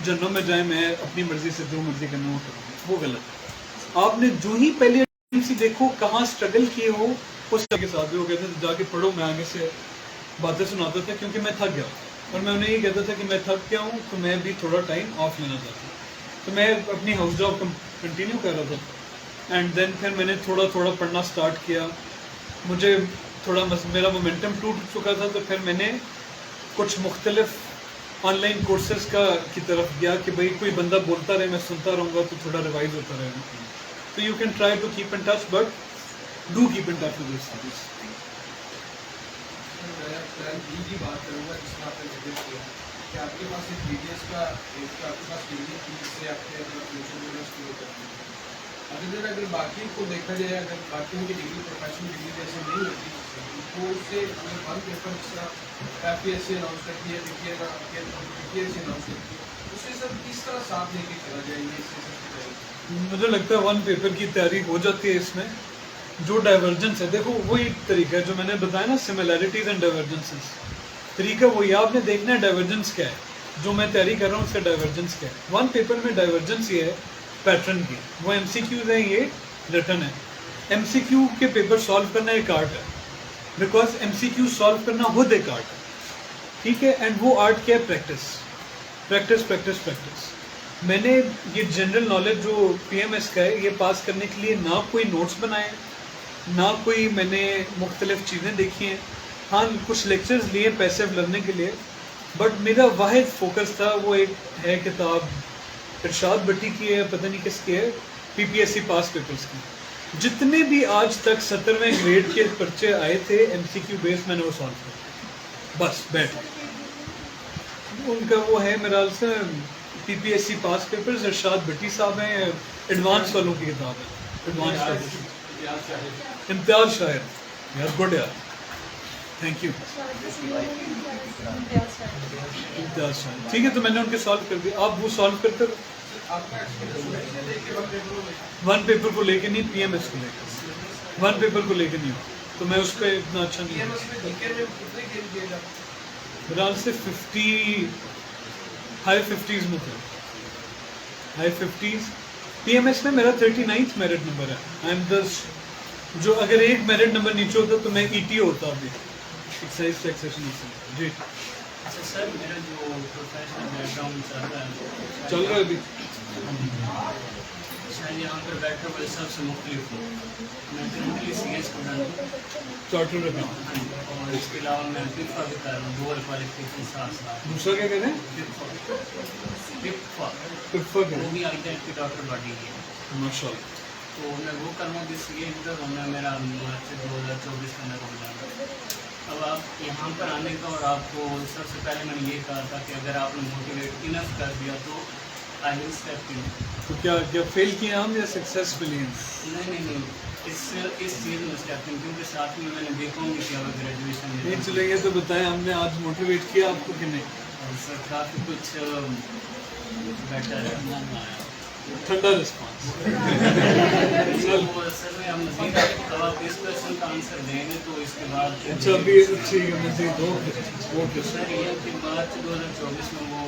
जन्नों में जाए, मैं अपनी मर्जी से जो मर्जी करना हो करूँगा, वो गलत है। आपने जो ही पहले सी देखो कहाँ स्ट्रगल किए हो उस के साथ भी वो कहते थे जाके पढ़ो, मैं आगे से बातें सुनाता था क्योंकि मैं थक गया और मैं उन्हें ये कहता था कि मैं थक गया हूँ तो मैं भी थोड़ा टाइम ऑफ लेना चाहता हूँ। तो मैं अपनी हाउस जॉब कंटिन्यू कर रहा था एंड देन फिर मैंने थोड़ा थोड़ा पढ़ना स्टार्ट किया। मुझे थोड़ा मेरा मोमेंटम टूट चुका था, तो फिर मैंने कुछ मुख्तलिफ ऑनलाइन कोर्सेज की तरफ गया कि भाई कोई बंदा बोलता रहे, मैं सुनता रहूँगा तो थोड़ा रिवाइज होता रहेगा. तो you can try to keep in touch, but do keep in touch with this things.
की बात करूँगा जिसमें आपने जिक्र किया कि आपके पास एक BDS का आपके पास डिग्री थी जिससे आपके फ्यूचर में शुरू करनी है. अगर बाकी को देखा जाए, अगर बाकी की डिग्री प्रोफेशनल डिग्री जैसे नहीं होती तो उससे वन पेपर जिस तरह FPSC अनाउंस करती है, PPSC अनाउंस करती है, उससे सब किस तरह साथ लेके चला जाएंगे इससे सब?
मुझे लगता है वन पेपर की तैयारी हो जाती है. इसमें जो डाइवर्जेंस है, देखो वही तरीका है जो मैंने बताया ना, सिमिलैरिटीज एंड डाइवर्जेंसेस. तरीका वही, आपने देखना है डाइवर्जेंस क्या है. जो मैं तैयारी कर रहा हूँ उसका डाइवर्जेंस क्या है. वन पेपर में डाइवर्जेंस ये है पैटर्न की, वो MCQs है, ये रिटर्न है. MCQ के पेपर सॉल्व करना एक आर्ट है, बिकॉज MCQ सॉल्व करना खुद एक आर्ट है, ठीक है. एंड वो आर्ट क्या है? Practice practice practice practice. मैंने ये जनरल नॉलेज जो PMS का है, ये पास करने के लिए ना कोई नोट्स बनाए, ना कोई मैंने मुख्तलिफ चीज़ें देखी हैं. हाँ, कुछ लेक्चर्स लिए पैसिव लर्निंग के लिए, बट मेरा वाहिद फोकस था वो एक है किताब इरशाद भट्टी की है, पता नहीं किसकी है, PPSC पास पेपर्स की. जितने भी आज तक 17वें ग्रेड के पर्चे आए थे MCQ बेस, मैंने वो सॉल्व किया बस बैठ. उनका वो है मेरा से PPSC पास पेपर्स, इरशाद भट्टी साहब हैं, एडवांस वालों की किताब है, एडवांस इम्तियाज शाहिर. यार गुड यार, थैंक यू. इम्तियाज शाहिर, ठीक है. तो मैंने उनके सॉल्व कर दिया, आप वो सॉल्व करते रहो. वन पेपर को लेके नहीं, PMS को लेकर. वन पेपर को लेके नहीं हो तो मैं उस पर इतना अच्छा नहीं हूँ. फिलहाल से 50 हाई 50s में थे, हाई 50s. PMS में मेरा 39th मेरिट नंबर है. आई एम 10, जो अगर एक मेरिट नंबर नीचे होता तो मैं ET होता अभी, एक्साइज टैक्सेशन जी.
अच्छा सर, मेरा जो प्रोफेशनल बैकग्राउंड
चल रहा है अभी,
शायद यहाँ पर बैठे हुए सबसे मुख्तलिफ हो. मैं करंटली CS स्टूडेंट हूँ,
चार्टर अकाउंट.
और इसके अलावा मैं PIPFA भी कर रहा हूँ, डुअल क्वालिफिकेशन साथ साथ.
दूसरा क्या कहते हैं?
PIPFA
पिफा
वो भी ITET की डॉक्टर बॉडी है.
माशाल्लाह.
तो मैं वो कर रहा हूँ कि CA इंटर होना मेरा मार्च 2024 का नगर हो जाएगा. अब आप यहाँ पर आने का, और आपको सबसे पहले मैंने ये कहा था कि अगर आपने मोटिवेट इनफ कर दिया तो आई विल स्टेप इन.
तो क्या फेल किए हम या सक्सेसफुली हैं?
नहीं, इस चीज़ में स्टेप इन, क्योंकि साथ में मैंने देखा कि क्या ग्रेजुएशन
नहीं चलेंगे तो बताएं, हमने आज मोटिवेट किया आपको कि नहीं?
सर काफ़ी कुछ बेटर है.
ठंडा रिस्पांस.
तो सर मैं हम मज़ीद अब आप इस क्वेश्चन का आंसर देंगे तो इसके बाद
अच्छा अभी ठीक है, मज़ीद ओके.
सर ये कि मार्च 2024 में वो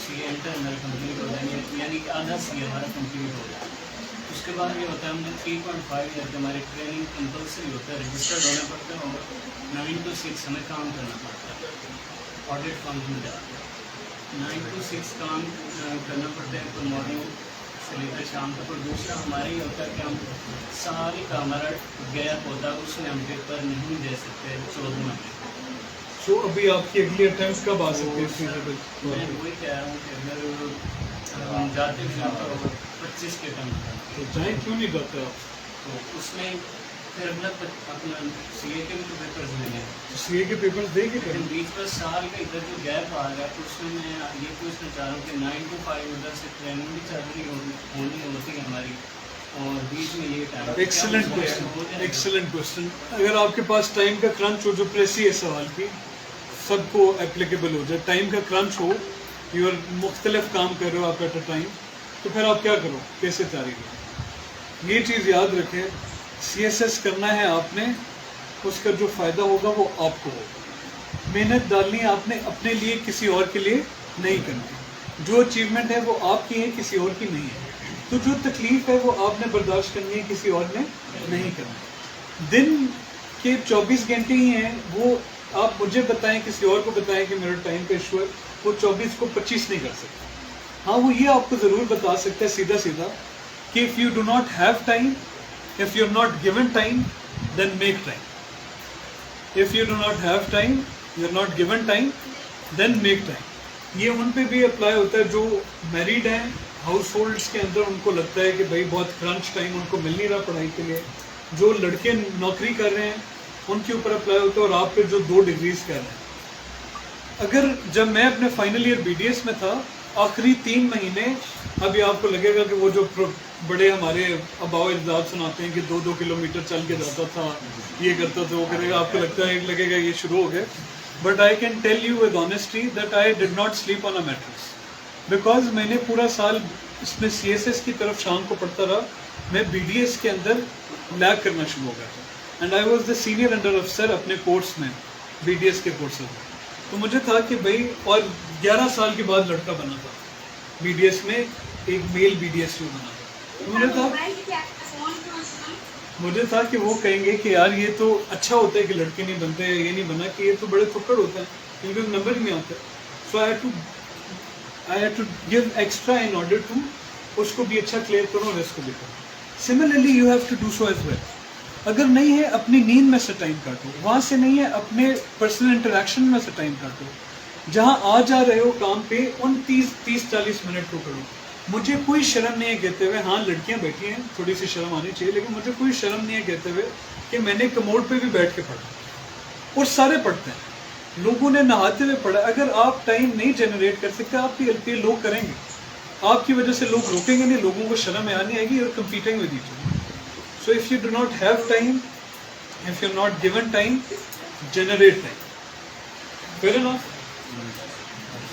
CA इंटर मेरा कंप्लीट हो जाएंगे, यानी कि आधा CA हमारा कंप्लीट हो जाए. उसके बाद ये होता है हमने 3.5 ईयर की हमारी ट्रेनिंग कंपल्सरी होता है, रजिस्टर्ड होना पड़ता है, और 9 to 6 हमें काम करना पड़ता है. ऑडिट फॉर्म में जाकर 9 to 6 काम करना पड़ता है, तो मॉर्निंग से लेकर शाम तक. और दूसरा हमारा ये होता है कि हम सारी का हमारा गैप होता है, उसमें हम पेपर नहीं दे सकते 14 में.
सो अभी आपकी अगली अटेम्प्ट कब आ सकती है?
मैं वही कह रहा हूँ कि अगर हम जाते हैं तो 25 के अटेम्प्ट करते
तो जाए क्यों नहीं जाते आप?
तो उसमें फिर अपना CA के भी तो पेपर्स देने हैं.
CA के पेपर्स देंगे
लेकिन
करें.
बीच पर साल का इधर जो गैप आ गया, तो उसमें मैं ये पूछना चाह रहा हूँ कि 9 to 5 उधर से ट्रेनिंग भी चल रही होनी होती है हमारी, और बीच में ये time.
Excellent question, excellent question. अगर आपके पास टाइम का क्रंच हो, जो प्रेसी है सवाल की, सबको एप्लीकेबल हो जाए, टाइम का क्रंच हो, और मुख्तलिफ काम कर रहे हो आप एट अ टाइम, तो फिर आप क्या करो, कैसे तैयारी करो? ये चीज़ याद रखें, CSS करना है आपने, उसका जो फ़ायदा होगा वो आपको होगा. मेहनत डालनी है आपने अपने लिए, किसी और के लिए नहीं करनी. जो अचीवमेंट है वो आपकी है, किसी और की नहीं है. तो जो तकलीफ़ है वो आपने बर्दाश्त करनी है, किसी और ने नहीं करनी. दिन के 24 घंटे ही हैं, वो आप मुझे बताएं, किसी और को बताएं कि मेरा टाइम का इशू है, वो 24 को 25 नहीं कर सकता. हाँ, वो ये आपको ज़रूर बता सकता है सीधा सीधा कि if you do not have time, if you are not given time, then make time. If you do not have time, you are not given time, then make time. ये उन पे भी अप्लाई होता है जो मैरिड हैं, house holds के अंदर उनको लगता है कि भाई बहुत क्रंच टाइम उनको मिल नहीं रहा पढ़ाई के लिए। जो लड़के नौकरी कर रहे हैं उनके ऊपर अप्लाई होता है, और आप पे जो 2 डिग्रीज कर रहे हैं। अगर जब मैं अपने फाइनल ईयर BDS में था, आखिरी 3 महीने, अभी आपको लगेगा कि वो जो बड़े हमारे अबाव इजाद सुनाते हैं कि 2-2 किलोमीटर चल के जाता था, ये करता था, वो करेगा, आपको लगेगा ये शुरू हो गए। But I can tell you with honesty that I did not sleep on a mattress, because मैंने पूरा साल इसमें CSS की तरफ शाम को पढ़ता रहा। मैं BDS के अंदर लैग करना शुरू हो गया था, and I was the senior under अफसर अपने कोर्स में, BDS के कोर्स में। तो मुझे था कि भाई, और 11 साल के बाद लड़का बना था BDS में, एक मेल BDS बना था। तो मुझे था कि वो कहेंगे कि यार ये तो अच्छा होता है कि लड़के नहीं बनते, ये नहीं बना कि ये तो बड़े थुक्कड़ होता है क्योंकि नंबर ही नहीं आता। So I had to give extra in order to उसको भी अच्छा क्लियर करो और इसको भी करो। Similarly you have to do so as well. अगर नहीं है अपनी नींद में से टाइम काटो, वहाँ से नहीं है अपने पर्सनल इंटरेक्शन में से टाइम काटो, जहाँ आ जा रहे हो काम पे उन 30-40 मिनट को करो। मुझे कोई शर्म नहीं है कहते हुए, हाँ लड़कियाँ बैठी हैं थोड़ी सी शर्म आनी चाहिए, लेकिन मुझे कोई शर्म नहीं है कहते हुए कि मैंने कमोड पे भी बैठ के पढ़ा, और सारे पढ़ते हैं, लोगों ने नहाते हुए पढ़ा। अगर आप टाइम नहीं जनरेट कर सकते, आपकी गलती लोग करेंगे, आपकी वजह से लोग रोकेंगे नहीं, लोगों को शर्म आनी आएगी, और competing with each other. So if you do not have time, if you're not given time, generate time. Fair enough?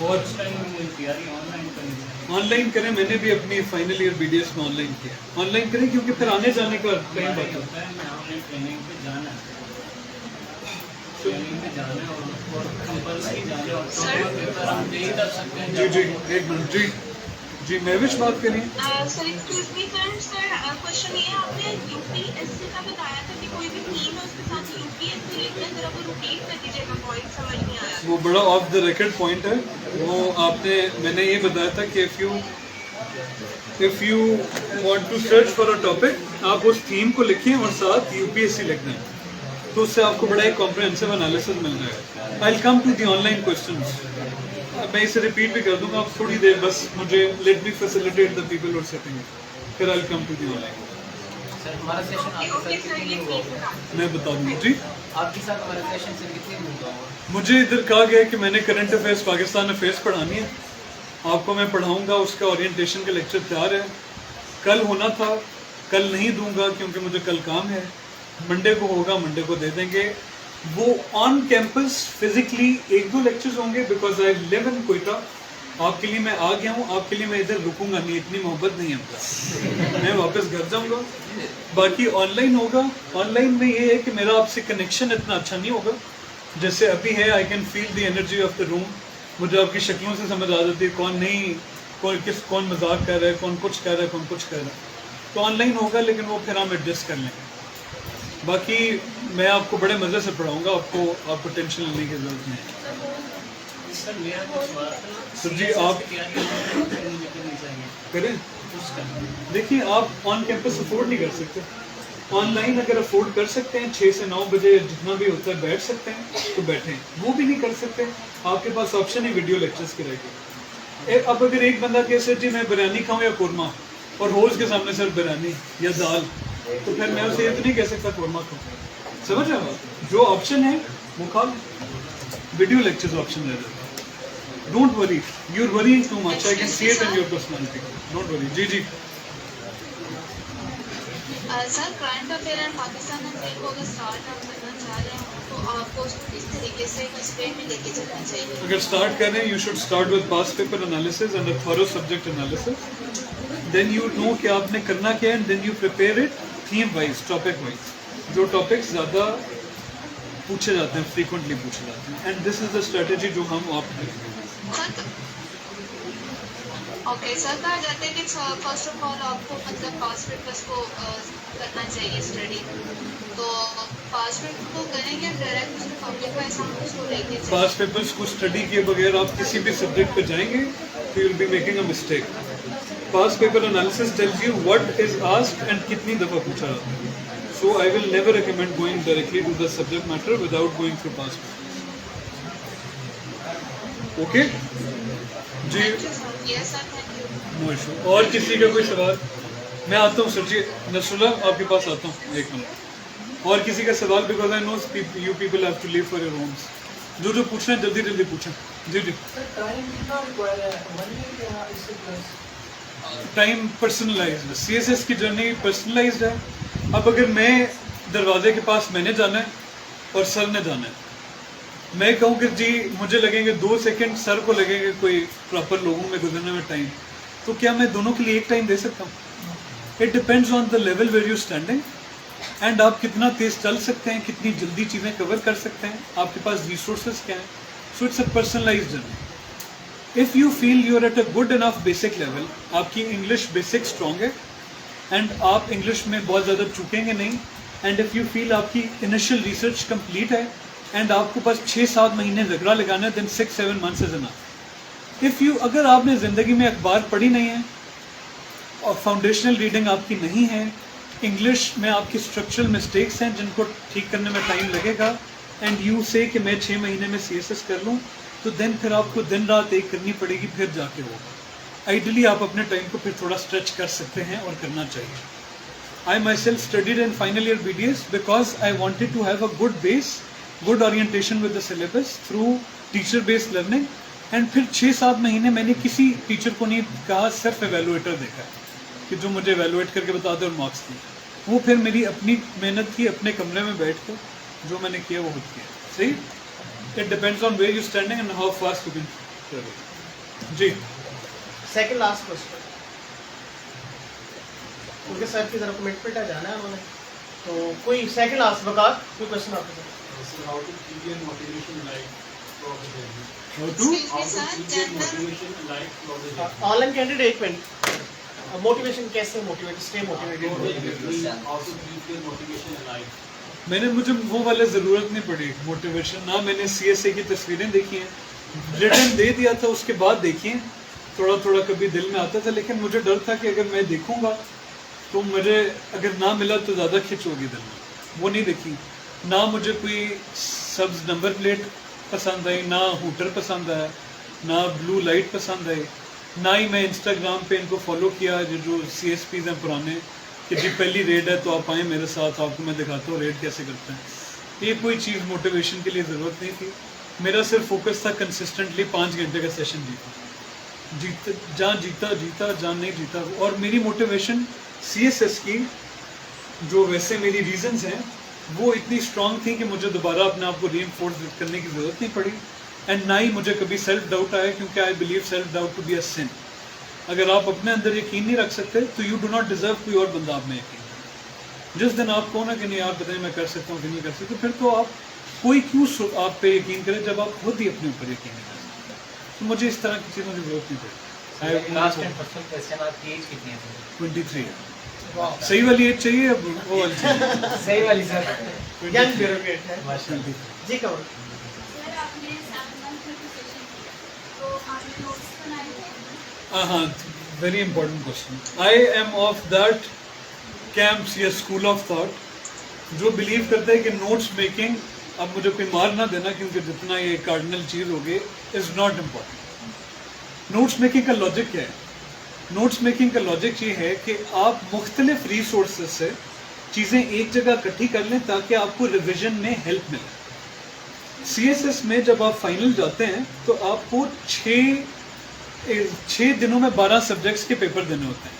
और
तैयारी ऑनलाइन करनी
ऑनलाइन करें, मैंने भी अपनी फाइनल ईयर BDS में ऑनलाइन किया। ऑनलाइन करें क्योंकि फिर आने जाने का टाइम बचता है।
मैं ऑनलाइन ट्रेनिंग पे जाना है, ट्रेनिंग पे जाना है और कंपल्सरी जाना है, और पेपर हम दे ही कर सकते हैं।
जी एक मिनट जी महविश बात करिए।
Sir excuse me sir question ये है, आपने UPSC का बताया था कि कोई भी थीम है उसके साथ UPSC लिखना है, जरा वो रिपीट कर दीजिएगा, पॉइंट समझ नहीं आया।
वो बड़ा ऑफ द रिकॉर्ड पॉइंट है, वो मैंने ये बताया था कि if you want to search for a topic, आप उस थीम को लिखें और साथ UPSC लिख दें, तो उससे आपको बड़ा एक कॉम्प्रिहेंसिव एनालिसिस मिल जाएगा। I will come to the online questions, मैं इसे रिपीट भी कर दूंगा, आप थोड़ी देर बस मुझे let me facilitate the people और सेटिंग, फिर I will come to the online.
Sir हमारा सेशन आपके साथ कितनी हुआ होगा?
मैं बता दूंगा जी,
आपके साथ हमारा सेशन से कितनी हुआ होगा?
मुझे इधर कहा गया कि मैंने करंट अफेयर्स पाकिस्तान अफेयर्स पढ़ानी है, आपको मैं पढ़ाऊंगा, उसका ओरिएंटेशन का लेक्चर तैयार है, कल होना था, कल नहीं दूंगा क्योंकि मुझे कल काम है, मंडे को होगा, मंडे को दे देंगे। वो ऑन कैंपस फिजिकली 1-2 लेक्चर्स होंगे, because I live in Quetta. आपके लिए मैं आ गया हूँ, आपके लिए मैं इधर रुकूंगा नहीं, इतनी मोहब्बत नहीं है, मैं वापस घर जाऊंगा। बाकी ऑनलाइन होगा, ऑनलाइन में ये है कि मेरा आपसे कनेक्शन इतना अच्छा नहीं होगा जैसे अभी है। I can feel the energy of the room, मुझे आपकी शक्लों से समझ आ जाती है कौन नहीं, कौन मजाक कर रहा है, कौन कुछ कर रहा है, कौन कुछ कर रहा है। तो ऑनलाइन होगा, लेकिन वो फिर हम एडजस्ट कर लेंगे। बाकी मैं आपको बड़े मज़े से पढ़ाऊंगा, आपको टेंशन लेने की जरूरत नहीं है।
सर मेरा कुछ बात
सर जी आप करें, देखिए आप ऑन कैंपस अफोर्ड नहीं कर सकते, ऑनलाइन अगर अफोर्ड कर सकते हैं 6 से 9 बजे जितना भी होता है बैठ सकते हैं तो बैठें, वो भी नहीं कर सकते आपके पास ऑप्शन है वीडियो लेक्चर्स के रहेगी। अब अगर एक बंदा कहे सर जी मैं बिरयानी खाऊं या कोरमा, और रोज़ के सामने सर बिरयानी या दाल, तो फिर मैं उसे ये तो नहीं कह सकता कोरमा खाऊं। समझ रहे हो? जो ऑप्शन है वो खा वीडियो लेक्चर्स ऑप्शन दे देता। Don't worry, you are worrying too much, I can see it in your personality, don't worry. जी
sir current affair and Pakistan affair को अगर स्टार्ट आप करना चाह रहे हो तो आपको उसको किस तरीके से किस वे में लेके चलना चाहिए?
अगर स्टार्ट कर रहे हैं, you should start with past paper analysis and a thorough subject analysis, then you know कि आपने करना क्या है, and then you prepare it theme wise, topic wise, जो टॉपिक्स ज़्यादा पूछे जाते हैं, फ्रीक्वेंटली पूछे जाते हैं, and this is the strategy जो हम ऑप्ट करेंगे।
ओके सर, कहा जाता है कि फर्स्ट ऑफ ऑल आपको मतलब पास्ट पेपर्स को करना चाहिए स्टडी, तो पास्ट पेपर को करेंगे डायरेक्ट उसमें पब्लिक वाइज हम उसको लेके
पास्ट पेपर्स को स्टडी किए बगैर आप किसी भी सब्जेक्ट पे जाएंगे तो you will be making a mistake. Past paper analysis tells you what is asked and कितनी दफ़ा पूछा जाता है। So I will never recommend going directly to the subject matter without going through past papers. Okay? जी,
Thank you, sir. Yes, sir. Thank you.
No issue. और किसी का कोई सवाल? मैं आता हूँ सर जी, नसरुल्ला आपके पास आता हूँ, एक मिनट। और किसी का सवाल? Because I know you people have to leave for your homes. जो जो पूछना है जल्दी जल्दी पूछें। जी जी। टाइम पर्सनलाइज्ड, CSS की जर्नी पर्सनलाइज्ड है। अब अगर मैं दरवाजे के पास मैंने जाना है और सर ने जाना है, मैं कहूँ कि जी मुझे लगेंगे 2 सेकंड, सर को लगेंगे कोई प्रॉपर लोगों में गुजरने में टाइम, तो क्या मैं दोनों के लिए एक टाइम दे सकता हूँ? It depends on the level where you standing and आप कितना तेज चल सकते हैं, कितनी जल्दी चीज़ें कवर कर सकते हैं, आपके पास रिसोर्सेज क्या हैं। So it's a personalised journey. If you feel you are at a good enough basic level, आपकी इंग्लिश बेसिक स्ट्रॉन्ग है एंड आप इंग्लिश में बहुत ज़्यादा चूकेंगे नहीं, एंड इफ़ यू फील आपकी इनिशियल रिसर्च कंप्लीट है एंड आपको पास 6-7 महीने रगड़ा लगाना है, then 6-7 months is enough. If you, अगर आपने ज़िंदगी में अखबार पढ़ी नहीं है और फाउंडेशनल रीडिंग आपकी नहीं है, इंग्लिश में आपकी स्ट्रक्चरल मिस्टेक्स हैं जिनको ठीक करने में टाइम लगेगा, एंड यू से कि मैं 6 महीने में CSS कर लूँ, तो देन फिर आपको दिन रात एक करनी पड़ेगी, फिर जाके होगा। आइडियली आप अपने टाइम को फिर थोड़ा स्ट्रेच कर सकते हैं और करना चाहिए। I myself studied in final year BDS because I wanted to have a good base, good orientation with the syllabus through teacher based learning, and फिर 6-7 महीने मैंने किसी टीचर को नहीं कहा, सिर्फ एवेलुएटर देखा है कि जो मुझे एवेलुएट करके बता दे और मार्क्स दिए। वो फिर मेरी अपनी मेहनत थी, अपने कमरे में बैठ कर जो मैंने किया वो खुद किया। सही? It depends on where you standing and how fast you can. जी
सेकंड लास्ट क्वेश्चन, उनके सर की तरफ कमिटमेंट है, जाना है उन्होंने, तो कोई सेकंड लास्ट वकात कोई क्वेश्चन आपके साथ?
How to keep your motivation alive throughout the journey?
How to?
Excuse
How
me,
to
sir.
keep your
General.
motivation alive throughout the journey?
Online candidate, एक मिनट, मोटिवेशन कैसे motivate, stay motivated?
How to keep your motivation alive?
मुझे वो वाले ज़रूरत नहीं पड़ी motivation, ना मैंने CSA की तस्वीरें देखी हैं, रिटर्न दे दिया था, उसके बाद देखी हैं, थोड़ा थोड़ा कभी दिल में आता था, लेकिन मुझे डर था कि अगर मैं देखूंगा तो मुझे अगर ना मिला तो ज़्यादा खिंच होगी दिल में, वो नहीं देखी। ना मुझे कोई सब्ज नंबर प्लेट पसंद आई, ना हूटर पसंद आया, ना ब्लू लाइट पसंद आई, ना ही मैं इंस्टाग्राम पे इनको फॉलो किया जो CSPs हैं पुराने कि जी पहली रेड है तो आप आएँ मेरे साथ, आपको मैं दिखाता हूँ रेड कैसे करते हैं। ये कोई चीज़ मोटिवेशन के लिए ज़रूरत नहीं थी। मेरा सिर्फ फोकस था कंसिस्टेंटली 5 घंटे का सेशन जीता, जहाँ जीता जीता, जहाँ नहीं जीता। और मेरी मोटिवेशन CSS की जो वैसे मेरी रीजंस हैं वो इतनी स्ट्रांग थी कि मुझे दोबारा अपने आप को रीइंफोर्स करने की ज़रूरत नहीं पड़ी, एंड ना ही मुझे कभी सेल्फ डाउट आया, क्योंकि I believe self doubt to be a sin. अगर आप अपने अंदर यकीन नहीं रख सकते तो यू डू नॉट डिजर्व कोई और बंदा आप में यकीन करे। जिस दिन आप कहो ना कि नहीं आप बताइए मैं कर सकता हूँ कि नहीं कर सकता, फिर तो आप कोई क्यों आप पे यकीन करे जब आप खुद ही अपने ऊपर यकीन नहीं कर सकते। तो मुझे इस तरह की चीज़ों की जरूरत नहीं पड़ी।
लास्ट एंड पर्सनल क्वेश्चन, आपकी एज कितनी है?
23 है। सही वाली एज चाहिए, अब वो वाली चाहिए।
सही वाली सर।
यंग ब्यूरोक्रेट है।
माशाल्लाह।
जी कमल,
सर आपने 7 मंथ में सेशन किया, तो आपने नोट्स बनाए थे?
हाँ, very important question. I am of that camps या स्कूल ऑफ थॉट जो बिलीव करते हैं कि नोट्स मेकिंग, अब मुझे कोई मार ना देना क्योंकि जितना ये कार्डिनल चीज़ होगी, is not important. Notes making का लॉजिक क्या है? नोट्स मेकिंग का लॉजिक ये है कि आप मुख्तलिफ रिसोर्सेज से चीज़ें एक जगह इकट्ठी कर लें ताकि आपको रिवीजन में हेल्प मिले। CSS में जब आप फाइनल जाते हैं तो आपको 6 दिनों में 12 सब्जेक्ट्स के पेपर देने होते हैं।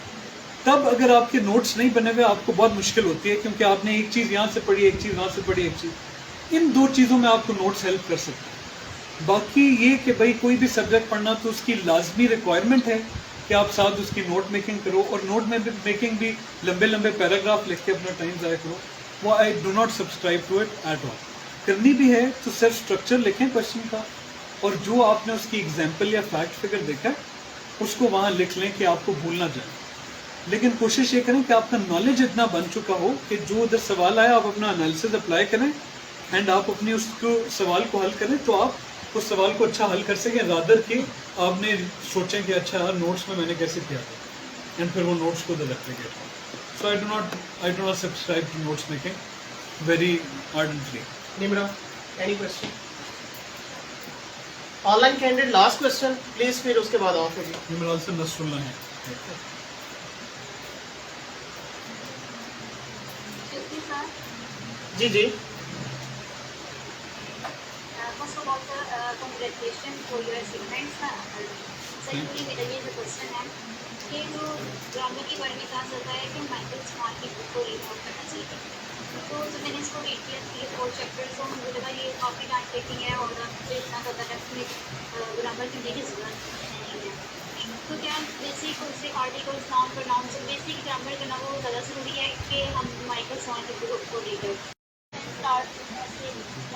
तब अगर आपके नोट्स नहीं बने हुए आपको बहुत मुश्किल होती है, क्योंकि आपने एक चीज़ यहाँ से पढ़ी, एक चीज़ वहाँ से पढ़ी, एक चीज़, इन 2 चीज़ों में आपको नोट्स हेल्प कर सकते हैं। बाकी ये कि भाई कोई भी सब्जेक्ट पढ़ना तो उसकी लाजमी रिक्वायरमेंट है कि आप साथ उसकी नोट मेकिंग करो, और नोट मेकिंग भी लंबे लंबे पैराग्राफ लिख के अपना टाइम ज़ाया करो, वो I do not subscribe to it at all. करनी भी है तो सिर्फ स्ट्रक्चर लिखें क्वेश्चन का, और जो आपने उसकी एग्जाम्पल या फैक्ट फिगर देखा है उसको वहाँ लिख लें कि आपको भूल ना जाए। लेकिन कोशिश ये करें कि आपका नॉलेज इतना बन चुका हो कि जो उधर सवाल आया आप अपना एनालिसिस अप्लाई करें एंड आप अपने उसको सवाल को हल करें, तो आप उस सवाल को अच्छा हल कर सकें, रादर कि आपने सोचें कि अच्छा नोट्स में मैंने कैसे किया था, एंड फिर वो नोट्स को रेप्लिकेट हो। So I do not subscribe to notes making very ardently.
Nimra, any question? Online candidate, last question, please. फिर उसके बाद ऑफ होगी.
Nimral से Nasrullah है.
जी जी.
First of all, sir, congratulations for your achievements. Secondly, मेरा ये जो क्वेश्चन है कि जो ग्रामर के बारे में कहा जाता है कि माइकल स्मॉल की बुक को रीड आउट करना चाहिए, तो जब मैंने इसको रीड किया 3-4 चैप्टर्स, तो मुझे लगा ये काफ़ी टाइम टेकिंग है और मुझे इतना ज़्यादा डेप्थ में ग्रामर करने की ज़रूरत नहीं है. तो क्या बेसिक उससे आर्टिकल्स, नाउन, प्रोनाउन से बेसिक ग्रामर करना वो ज़्यादा ज़रूरी है कि हम माइकल स्मॉल की बुक को रीड आउट स्टार्ट ऐसे.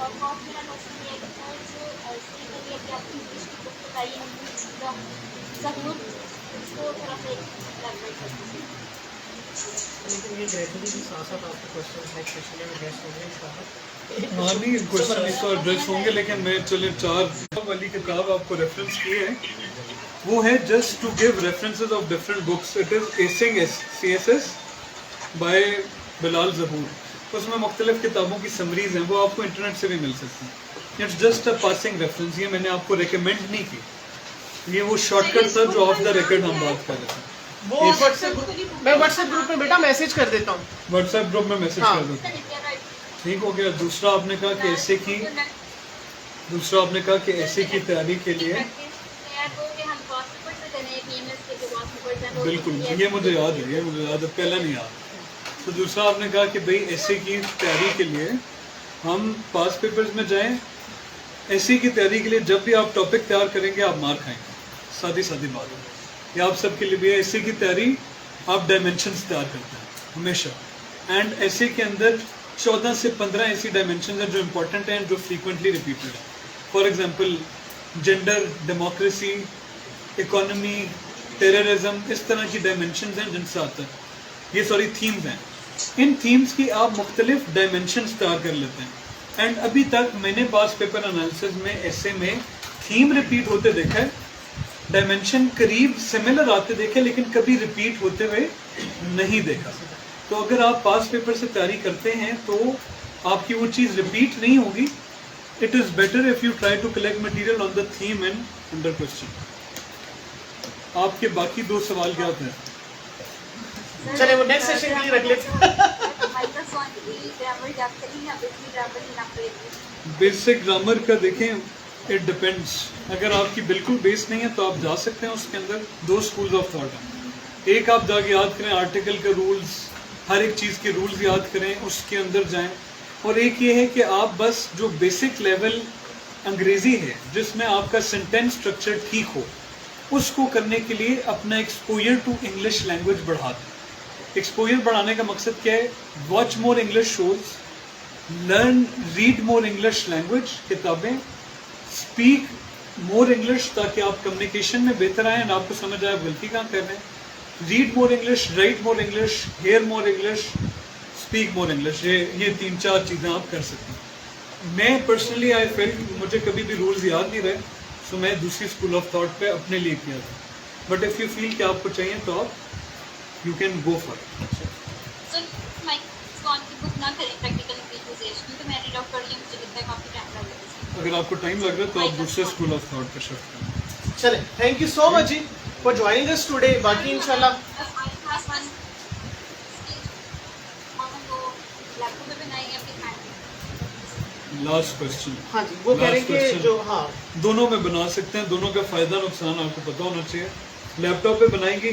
और बहुत मेरा क्वेश्चन ये है कि सर जो ऐसे कभी अभी आपकी इंग्लिश की बुक बताइए, ज़रूर उसको थोड़ा सा एलैबोरेट कर दीजिए.
लेकिन ये ग्रेजुअली भी साथ साथ आपके क्वेश्चन नेक्स्ट सेशन में एड्रेस होंगे.
हाँ नहीं, क्वेश्चन इस तो एड्रेस होंगे, लेकिन मैं चले 4 वाली किताब आपको रेफरेंस की है. वो है just to give references of different books. It is acing CSS by Bilal Zahoor. उसमें मुख्तलिफ किताबों की समरीज हैं, वो आपको इंटरनेट से भी मिल सकती हैं. It's just a passing reference. ये मैंने आपको रिकमेंड नहीं की, ये वो शॉर्टकट था जो ऑफ द रिकॉर्ड हम बात कर रहे थे.
वो मैं व्हाट्सएप ग्रुप में बेटा मैसेज कर देता हूँ.
व्हाट्सएप ग्रुप में मैसेज
हाँ.
कर दो. ठीक हो गया. दूसरा आपने कहा कि ऐसे की तैयारी के लिए बिल्कुल, ये मुझे याद है, पहले नहीं याद. तो दूसरा आपने कहा कि भाई ऐसे की तैयारी के लिए हम पास पेपर्स में जाएं. ऐसे की तैयारी के लिए जब भी आप टॉपिक तैयार करेंगे आप मार खाएंगे. सादी बात है. ये आप सबके लिए भी है. ऐसे की तैयारी आप डायमेंशंस तैयार करते हैं हमेशा, एंड ऐसे के अंदर 14 से 15 ऐसी डायमेंशन हैं जो इम्पोर्टेंट हैं, जो फ्रीक्वेंटली रिपीटेड है. For example gender, democracy, economy, terrorism, इस तरह की डायमेंशन हैं जिनसे आता है. ये थीम्स हैं. इन थीम्स की आप मुख्तलिफ डायमेंशंस तैयार कर लेते हैं. एंड अभी तक मैंने पास पेपर एनालिसिस में ऐसे में थीम रिपीट होते देखा है, डायमेंशन करीब सिमिलर आते देखे, लेकिन कभी रिपीट होते हुए नहीं देखा. तो अगर आप पास पेपर से तैयारी करते हैं तो आपकी वो चीज़ रिपीट नहीं होगी. It is better if you try to collect material on the theme and under question. आपके बाकी 2 सवाल क्या थे?
चले वो नेक्स्ट सेशन के लिए रख लेते.
बेसिक ग्रामर का देखें, इट डिपेंड्स. अगर आपकी बिल्कुल बेस नहीं है तो आप जा सकते हैं. उसके अंदर 2 स्कूल्स ऑफ थॉट हैं. एक आप जाके याद करें आर्टिकल के रूल्स, हर एक चीज़ के रूल्स याद करें, उसके अंदर जाएं. और एक ये है कि आप बस जो बेसिक लेवल अंग्रेज़ी है जिसमें आपका सेंटेंस स्ट्रक्चर ठीक हो, उसको करने के लिए अपना एक्सपोजर टू इंग्लिश लैंग्वेज बढ़ा दें. एक्सपोजर बढ़ाने का मकसद क्या है? Watch more English shows, learn, read more English language किताबें, स्पीक मोर इंग्लिश, ताकि आप कम्युनिकेशन में बेहतर आए और आपको समझ आए आप गलती कहाँ कर रहे हैं. Read more English, right more English, hair more English, speak more English. ये 3-4 चीज़ें आप कर सकते हैं. मैं पर्सनली आई फील मुझे कभी भी रूल्स याद नहीं रहे, तो मैं दूसरी स्कूल ऑफ थॉट पे अपने लिए किया था. बट इफ़ यू फील कि आपको चाहिए तो आप you can go for it.
Sir Mike स्कॉन की बुक ना करें प्रैक्टिकल विजुअलाइजेशन, तो मैं रीड आउट कर रही हूँ, मुझे लगता है काफ़ी टाइम लगेगा.
अगर आपको टाइम लग रहा है तो आप दूसरे स्कूल ऑफ थॉट पे शिफ्ट करें.
चले, थैंक यू सो मच जी फॉर ज्वाइनिंग अस टुडे. बाकी इंशाल्लाह
लास्ट क्वेश्चन.
हाँ जी, वो कह रहे हैं कि जो हाँ
दोनों में बना सकते हैं. दोनों का फ़ायदा नुकसान आपको पता होना चाहिए. लैपटॉप पे बनाएंगे,